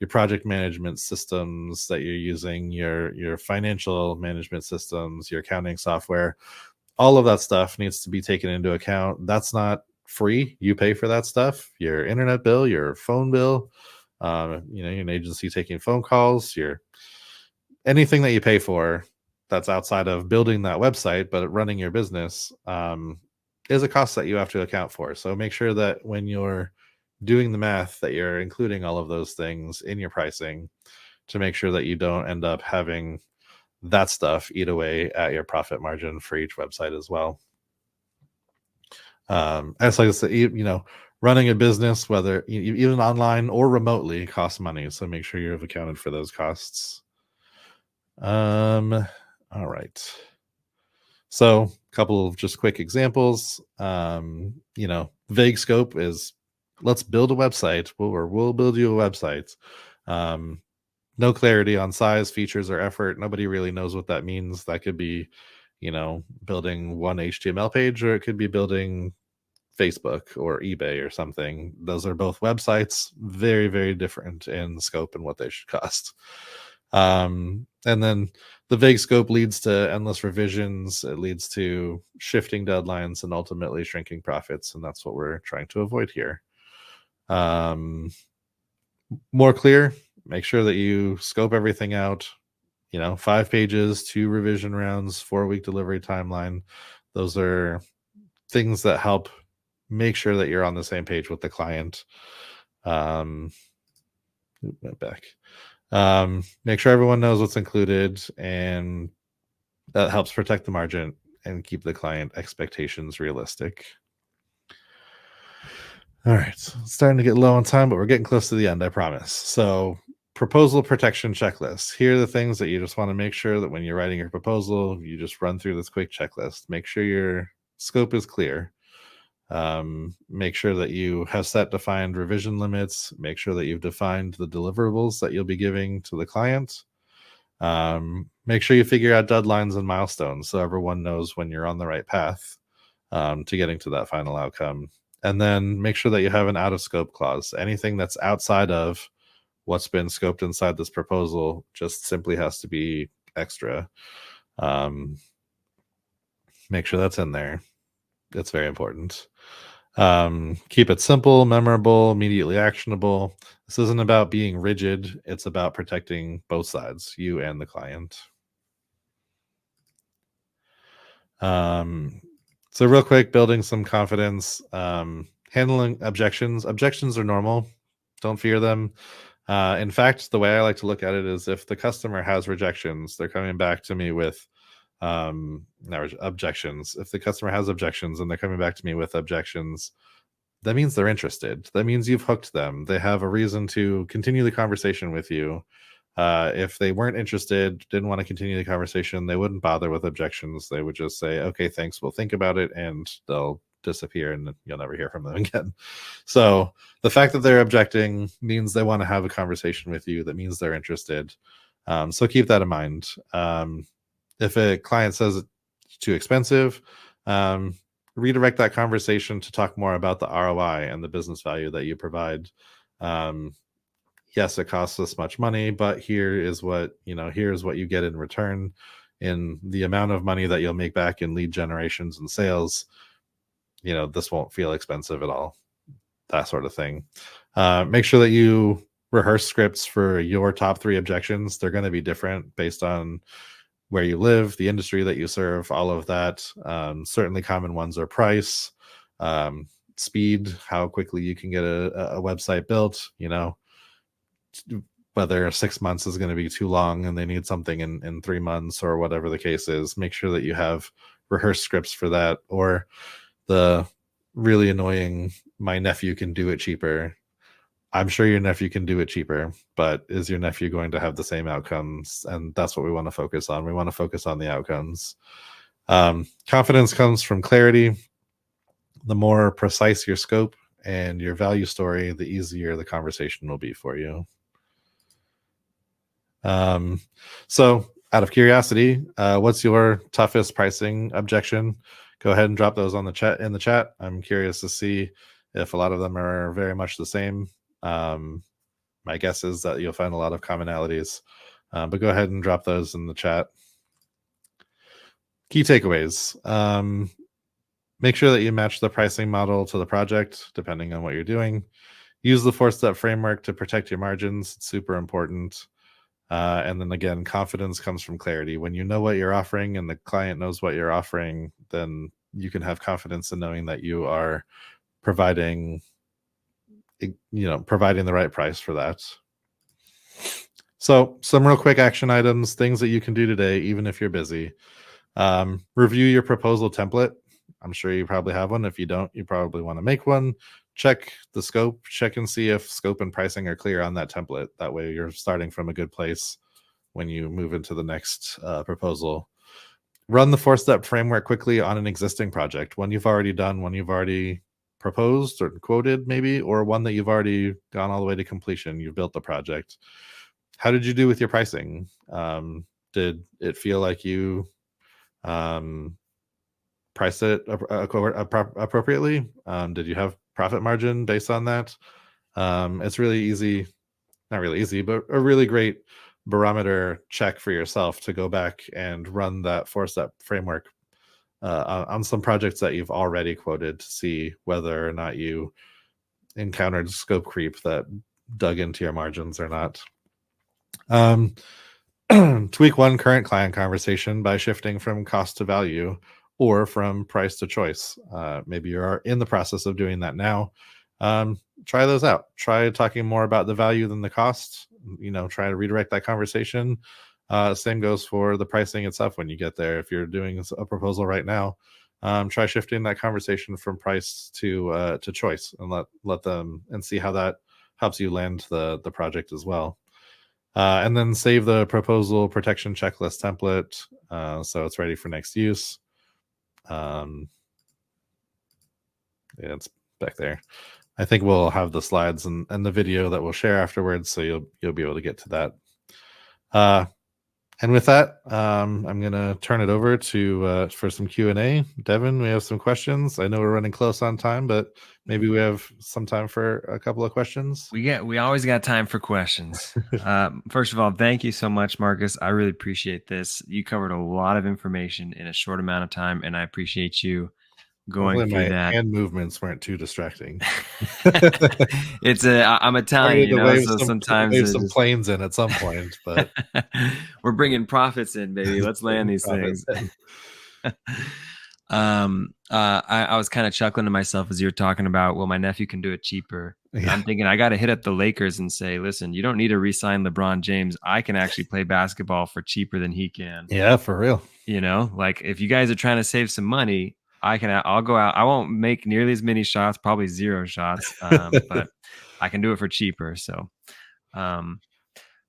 project management systems that you're using, your financial management systems, your accounting software, all of that stuff needs to be taken into account. That's not free. You pay for that stuff. Your internet bill, your phone bill, you're an agency taking phone calls, anything that you pay for that's outside of building that website, but running your business is a cost that you have to account for. So make sure that when you're doing the math that you're including all of those things in your pricing to make sure that you don't end up having that stuff eat away at your profit margin for each website as well. As like I said, running a business, whether even online or remotely, costs money. So make sure you've accounted for those costs. All right. So a couple of just quick examples. Vague scope is let's build a website, or we'll build you a website. No clarity on size, features, or effort. Nobody really knows what that means. That could be, building one HTML page, or it could be building Facebook or eBay or something. Those are both websites, very, very different in scope and what they should cost. And then the vague scope leads to endless revisions. It leads to shifting deadlines and ultimately shrinking profits. And that's what we're trying to avoid here. More clear, make sure that you scope everything out, 5 pages, 2 revision rounds, 4-week delivery timeline. Those are things that help make sure that you're on the same page with the client. Make sure everyone knows what's included, and that helps protect the margin and keep the client expectations realistic. All right, it's starting to get low on time, but we're getting close to the end, I promise. So proposal protection checklist. Here are the things that you just want to make sure that when you're writing your proposal, you just run through this quick checklist. Make sure your scope is clear. Make sure that you have set defined revision limits. Make sure that you've defined the deliverables that you'll be giving to the client. Make sure you figure out deadlines and milestones so everyone knows when you're on the right path to getting to that final outcome. And then make sure that you have an out of scope clause. Anything that's outside of what's been scoped inside this proposal just simply has to be extra. Make sure that's in there. It's very important. Keep it simple, memorable, immediately actionable. This isn't about being rigid. It's about protecting both sides, you and the client. So real quick, building some confidence, handling objections. Objections are normal. Don't fear them. In fact, the way I like to look at it is if the customer has rejections, they're coming back to me with objections. If the customer has objections and they're coming back to me with objections, that means they're interested. That means you've hooked them. They have a reason to continue the conversation with you. If they weren't interested, didn't want to continue the conversation, they wouldn't bother with objections. They would just say, okay, thanks, we'll think about it, and they'll disappear and you'll never hear from them again. So the fact that they're objecting means they want to have a conversation with you. That means they're interested. So keep that in mind. If a client says it's too expensive, redirect that conversation to talk more about the ROI and the business value that you provide. Yes, it costs this much money, but here's what you get in return in the amount of money that you'll make back in lead generations and sales. This won't feel expensive at all, that sort of thing. Make sure that you rehearse scripts for your top 3 objections. They're going to be different based on where you live, the industry that you serve, all of that. Certainly common ones are price, speed, how quickly you can get a website built, whether 6 months is going to be too long and they need something in 3 months or whatever the case is. Make sure that you have rehearsed scripts for that. Or the really annoying, my nephew can do it cheaper. I'm sure your nephew can do it cheaper, but is your nephew going to have the same outcomes? And that's what we want to focus on. We want to focus on the outcomes. Confidence comes from clarity. The more precise your scope and your value story, the easier the conversation will be for you. So out of curiosity, what's your toughest pricing objection? Go ahead and drop those in the chat. I'm curious to see if a lot of them are very much the same. My guess is that you'll find a lot of commonalities, but go ahead and drop those in the chat. Key takeaways. Make sure that you match the pricing model to the project, depending on what you're doing. Use the 4-step framework to protect your margins. It's super important. And then again, confidence comes from clarity. When you know what you're offering and the client knows what you're offering, then you can have confidence in knowing that you are providing the right price for that. So some real quick action items, things that you can do today, even if you're busy. Review your proposal template. I'm sure you probably have one. If you don't, you probably want to make one. Check the scope, check and see if scope and pricing are clear on that template. That way you're starting from a good place when you move into the next proposal. Run the 4-step framework quickly on an existing project, one you've already done, one you've already proposed or quoted maybe, or one that you've already gone all the way to completion. You've built the project. How did you do with your pricing? Did it feel like you priced it appropriately? Did you have profit margin based on that? It's really easy, not really easy, but a really great barometer check for yourself to go back and run that 4-step framework on some projects that you've already quoted to see whether or not you encountered scope creep that dug into your margins or not. Tweak one current client conversation by shifting from cost to value or from price to choice. Maybe you're in the process of doing that now. Try those out. Try talking more about the value than the cost. Try to redirect that conversation. Same goes for the pricing itself when you get there. If you're doing a proposal right now, try shifting that conversation from price to choice, and let them and see how that helps you land the project as well. And then save the proposal protection checklist template so it's ready for next use. Yeah, it's back there. I think we'll have the slides and the video that we'll share afterwards, so you'll be able to get to that. And with that, I'm going to turn it over to for some Q&A. Devin, we have some questions. I know we're running close on time, but maybe we have some time for a couple of questions. We always got time for questions. First of all, thank you so much, Marcus. I really appreciate this. You covered a lot of information in a short amount of time, and I appreciate you going Hopefully through my that. hand movements weren't too distracting. I'm Italian, so sometimes wave some planes in at some point, but we're bringing profits in, baby. Let's land these things. I was kind of chuckling to myself as you were talking about, well, my nephew can do it cheaper. Yeah. I'm thinking I got to hit up the Lakers and say, listen, you don't need to re-sign LeBron James. I can actually play basketball for cheaper than he can. Yeah, for real. Like if you guys are trying to save some money, I'll go out. I won't make nearly as many shots, probably 0 shots, but I can do it for cheaper. So, um,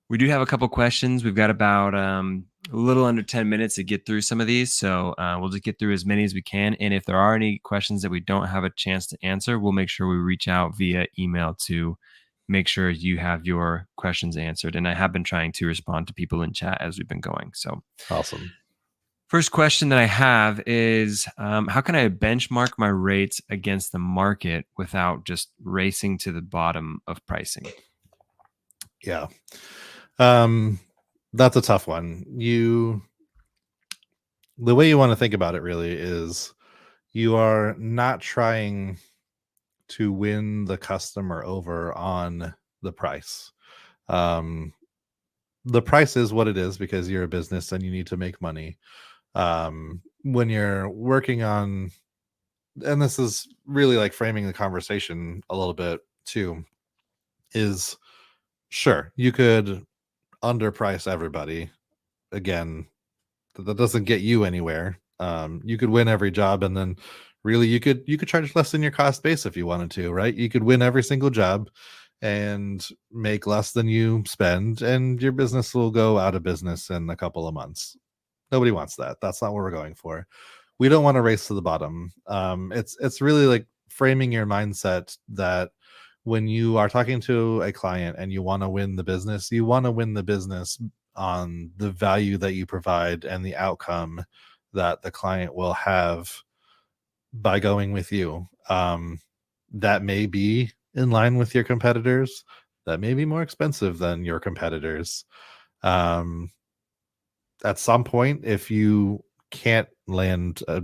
we do have a couple questions. We've got about a little under 10 minutes to get through some of these. So we'll just get through as many as we can. And if there are any questions that we don't have a chance to answer, we'll make sure we reach out via email to make sure you have your questions answered. And I have been trying to respond to people in chat as we've been going. So, Awesome. first question that I have is how can I benchmark my rates against the market without just racing to the bottom of pricing? Yeah. That's a tough one. The way you want to think about it really is you are not trying to win the customer over on the price. Um, the price is what it is because you're a business and you need to make money. When you're working on, and this is really like framing the conversation a little bit too, is sure, you could underprice everybody. Again, that doesn't get you anywhere. You could win every job, and then really you could charge less than your cost base if you wanted to, right? You could win every single job and make less than you spend, and your business will go out of business in a couple of months. Nobody wants that. That's not what we're going for. We don't want to race to the bottom. It's really like framing your mindset that when you are talking to a client and you want to win the business, you want to win the business on the value that you provide and the outcome that the client will have by going with you. That may be in line with your competitors. That may be more expensive than your competitors. At some point, if you can't land a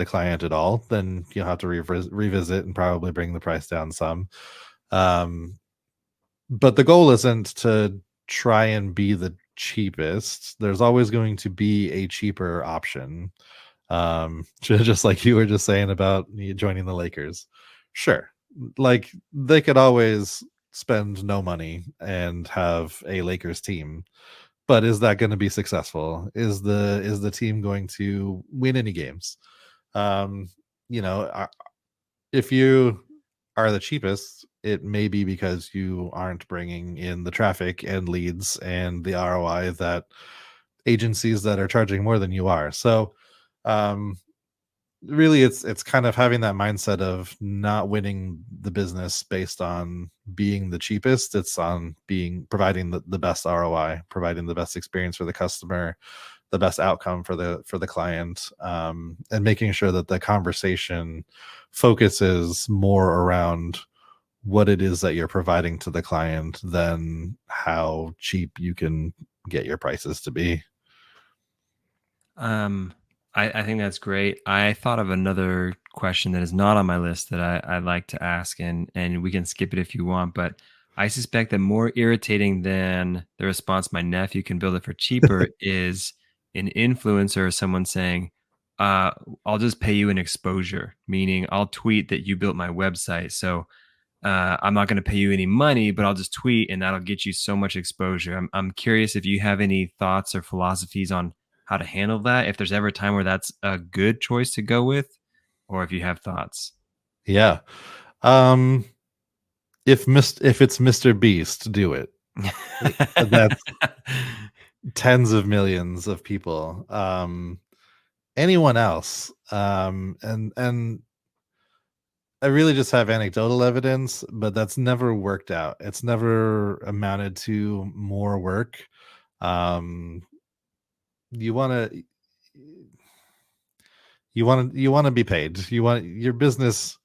client at all, then you'll have to revisit and probably bring the price down some. But the goal isn't to try and be the cheapest. There's always going to be a cheaper option. Just like you were just saying about joining the Lakers. Sure, like they could always spend no money and have a Lakers team, but is that going to be successful? Is the team going to win any games? Um, you know, if you are the cheapest, it may be because you aren't bringing in the traffic and leads and the ROI that agencies that are charging more than you are. So, um, really, it's kind of having that mindset of not winning the business based on being the cheapest. It's on providing the best ROI, providing the best experience for the customer, the best outcome for the client, and making sure that the conversation focuses more around what it is that you're providing to the client than how cheap you can get your prices to be. Um, I think that's great. I thought of another question that is not on my list that I'd like to ask, and we can skip it if you want. But I suspect that more irritating than the response, "My nephew can build it for cheaper," is an influencer or someone saying, uh, "I'll just pay you an exposure," meaning I'll tweet that you built my website. So I'm not going to pay you any money, but I'll just tweet and that'll get you so much exposure. I'm curious if you have any thoughts or philosophies on how to handle that, if there's ever a time where that's a good choice to go with, or if you have thoughts. Yeah. Um, if it's Mr. Beast, do it. That's tens of millions of people. Anyone else? And I really just have anecdotal evidence, but that's never worked out. It's never amounted to more work. Um, you want to you want to be paid. You want your business.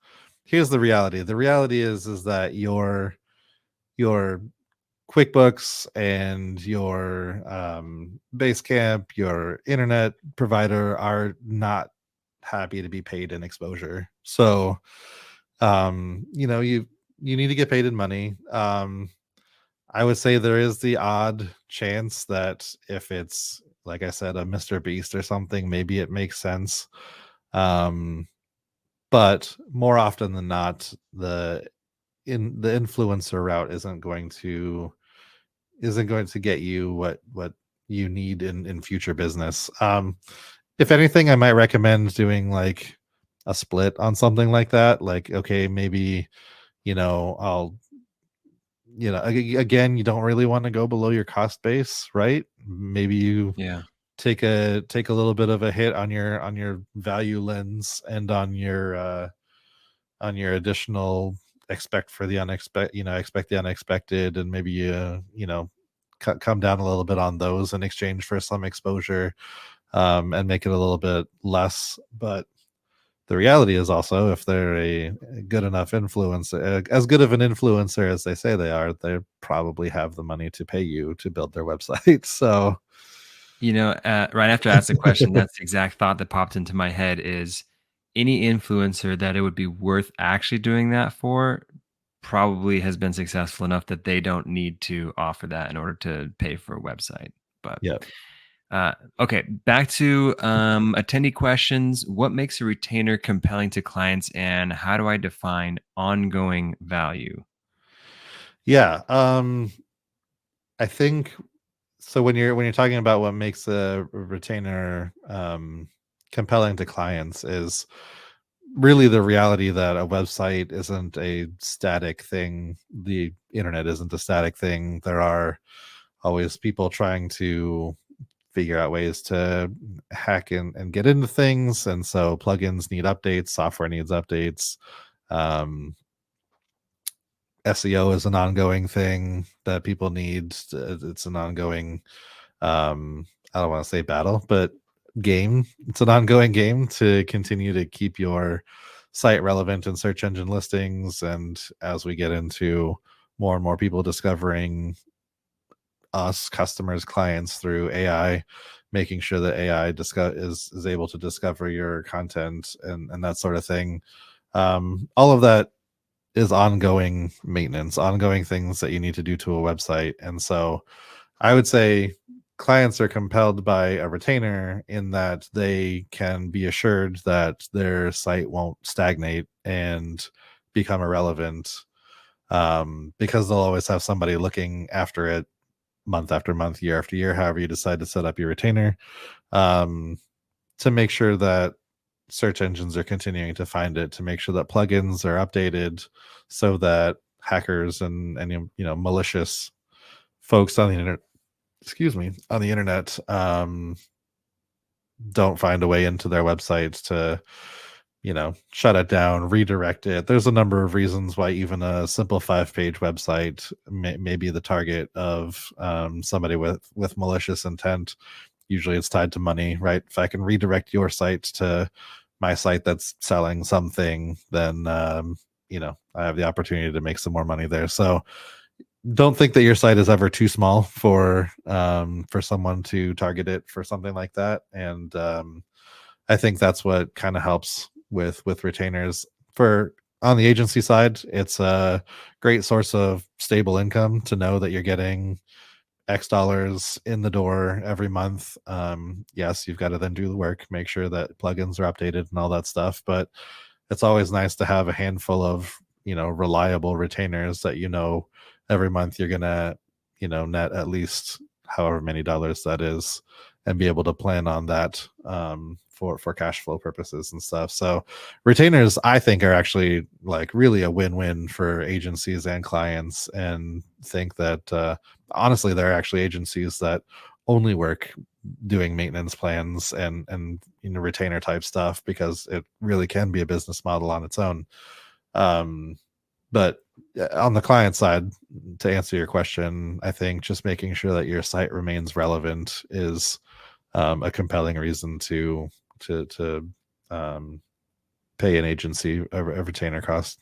Here's the reality. The reality is that your QuickBooks and your Basecamp, your internet provider are not happy to be paid in exposure. So, you need to get paid in money. I would say there is the odd chance that if it's like I said, a Mr. Beast or something, maybe it makes sense. Um, but more often than not, the influencer route isn't going to get you what you need in future business. if anything, I might recommend doing like a split on something like that. Like, okay, maybe, I'll, again, you don't really want to go below your cost base, right? Maybe you Yeah. take a little bit of a hit on your value lens and on your additional expect for the unexpected, expect the unexpected, and maybe come down a little bit on those in exchange for some exposure, and make it a little bit less. But the reality is also, if they're a good enough influencer, as good of an influencer as they say they are, they probably have the money to pay you to build their website. So Right after I asked the question, that's the exact thought that popped into my head is any influencer that it would be worth actually doing that for probably has been successful enough that they don't need to offer that in order to pay for a website. But yeah. okay, back to attendee questions. What makes a retainer compelling to clients, and how do I define ongoing value? Yeah. I think so. When you're talking about what makes a retainer compelling to clients, is really the reality that a website isn't a static thing. The internet isn't a static thing. There are always people trying to figure out ways to hack and get into things. And so plugins need updates, software needs updates. Um, SEO is an ongoing thing that people need. It's an ongoing, I don't want to say battle, but game. It's an ongoing game to continue to keep your site relevant in search engine listings. And as we get into more and more people discovering us, customers, clients, through AI, making sure that AI is able to discover your content and that sort of thing. All of that is ongoing maintenance, ongoing things that you need to do to a website. And so I would say clients are compelled by a retainer in that they can be assured that their site won't stagnate and become irrelevant, because they'll always have somebody looking after it month after month, year after year, however you decide to set up your retainer, um, to make sure that search engines are continuing to find it, to make sure that plugins are updated so that hackers and malicious folks on the internet, excuse me, on the internet, don't find a way into their websites to shut it down, redirect it. There's a number of reasons why even a simple 5-page website may be the target of somebody with malicious intent. Usually it's tied to money, right? If I can redirect your site to my site that's selling something, then I have the opportunity to make some more money there. So don't think that your site is ever too small for someone to target it for something like that. And I think that's what kind of helps with retainers. For on the agency side, it's a great source of stable income to know that you're getting X dollars in the door every month. Yes, you've got to then do the work, make sure that plugins are updated and all that stuff. But it's always nice to have a handful of reliable retainers that every month you're gonna net at least however many dollars that is, and be able to plan on that, for cash flow purposes and stuff. So retainers, I think, are actually like really a win-win for agencies and clients, and think that honestly there are actually agencies that only work doing maintenance plans and retainer type stuff, because it really can be a business model on its own. But on the client side, to answer your question, I think just making sure that your site remains relevant is a compelling reason to um, pay an agency a retainer cost.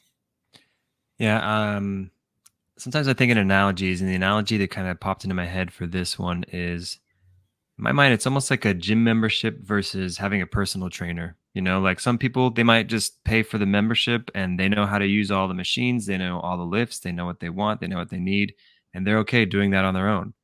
Yeah. Sometimes I think in analogies, and the analogy that kind of popped into my head for this one is, in my mind, it's almost like a gym membership versus having a personal trainer. Like some people, they might just pay for the membership and they know how to use all the machines, they know all the lifts, they know what they want, they know what they need, and they're okay doing that on their own.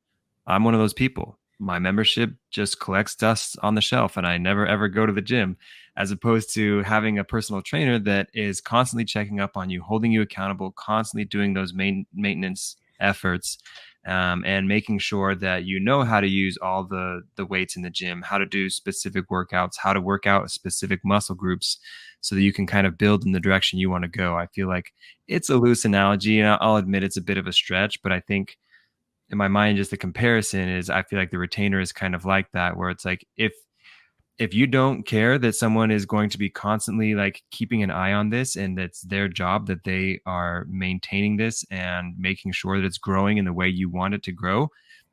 I'm one of those people. My membership just collects dust on the shelf and I never ever go to the gym, as opposed to having a personal trainer that is constantly checking up on you, holding you accountable, constantly doing those maintenance efforts. and making sure that you know how to use all the weights in the gym, how to do specific workouts, how to work out specific muscle groups, so that you can kind of build in the direction you want to go. I feel like it's a loose analogy, and I'll admit it's a bit of a stretch, but I think in my mind, just the comparison is I feel like the retainer is kind of like that, where it's like if you don't care that someone is going to be constantly like keeping an eye on this and that's their job, that they are maintaining this and making sure that it's growing in the way you want it to grow,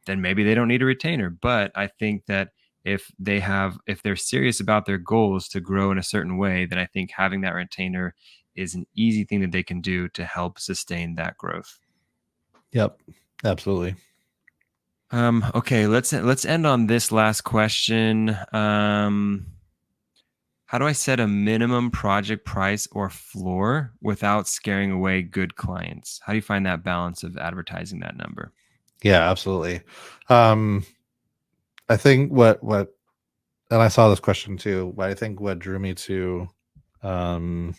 then maybe they don't need a retainer. But I think that if they're serious about their goals to grow in a certain way, then I think having that retainer is an easy thing that they can do to help sustain that growth. Yep, absolutely. Okay, let's end on this last question. How do I set a minimum project price or floor without scaring away good clients? How do you find that balance of advertising that number? Yeah, absolutely. Um, I think what and I saw this question too, but I think what drew me um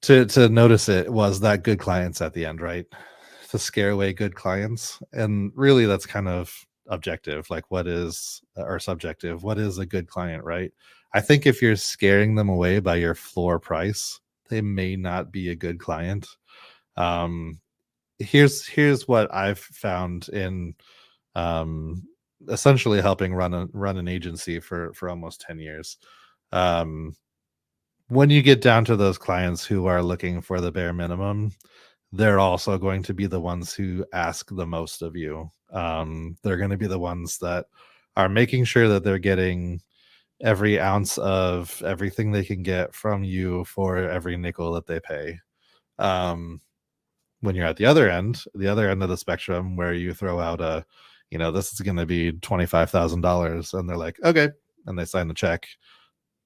to notice it was that good clients at the end, right? To scare away good clients. And really that's kind of objective, like what is or subjective, what is a good client, right? I think if you're scaring them away by your floor price, they may not be a good client. Um here's what I've found in um essentially helping run an agency for almost 10 years. Um when you get down to those clients who are looking for the bare minimum, they're also going to be the ones who ask the most of you. They're going to be the ones that are making sure that they're getting every ounce of everything they can get from you for every nickel that they pay. Um, when you're at the other end of the spectrum, where you throw out this is going to be $25,000, and they're like, okay, and they sign the check.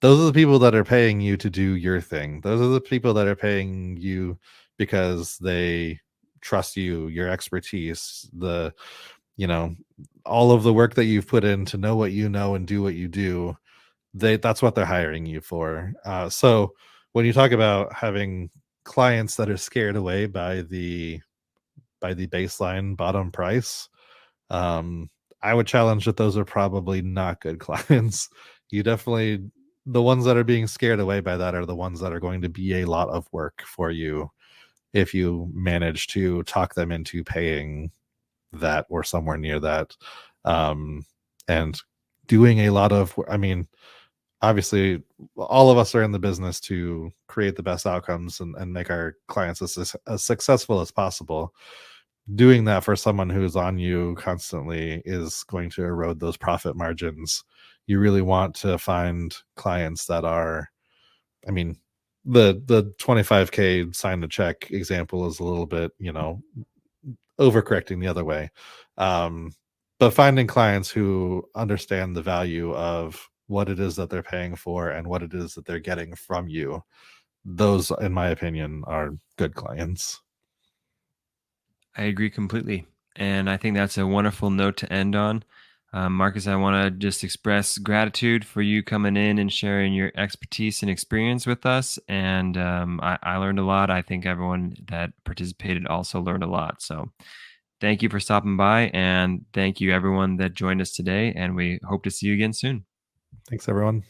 Those are the people that are paying you to do your thing. Those are the people that are paying you because they trust you, your expertise, you know, all of the work that you've put in to know what you know and do what you do. That's what they're hiring you for. So when you talk about having clients that are scared away by the baseline bottom price, um, I would challenge that those are probably not good clients. You definitely The ones that are being scared away by that are the ones that are going to be a lot of work for you if you manage to talk them into paying that or somewhere near that. Um, and doing a lot of, I mean, obviously, all of us are in the business to create the best outcomes and make our clients as successful as possible. Doing that for someone who's on you constantly is going to erode those profit margins. You really want to find clients that are, I mean, the 25K sign the check example is a little bit, overcorrecting the other way. Um, but finding clients who understand the value of what it is that they're paying for and what it is that they're getting from you, those, in my opinion, are good clients. I agree completely. And I think that's a wonderful note to end on. Marcus, I want to just express gratitude for you coming in and sharing your expertise and experience with us. And I learned a lot. I think everyone that participated also learned a lot. So thank you for stopping by. And thank you, everyone that joined us today. And we hope to see you again soon. Thanks, everyone.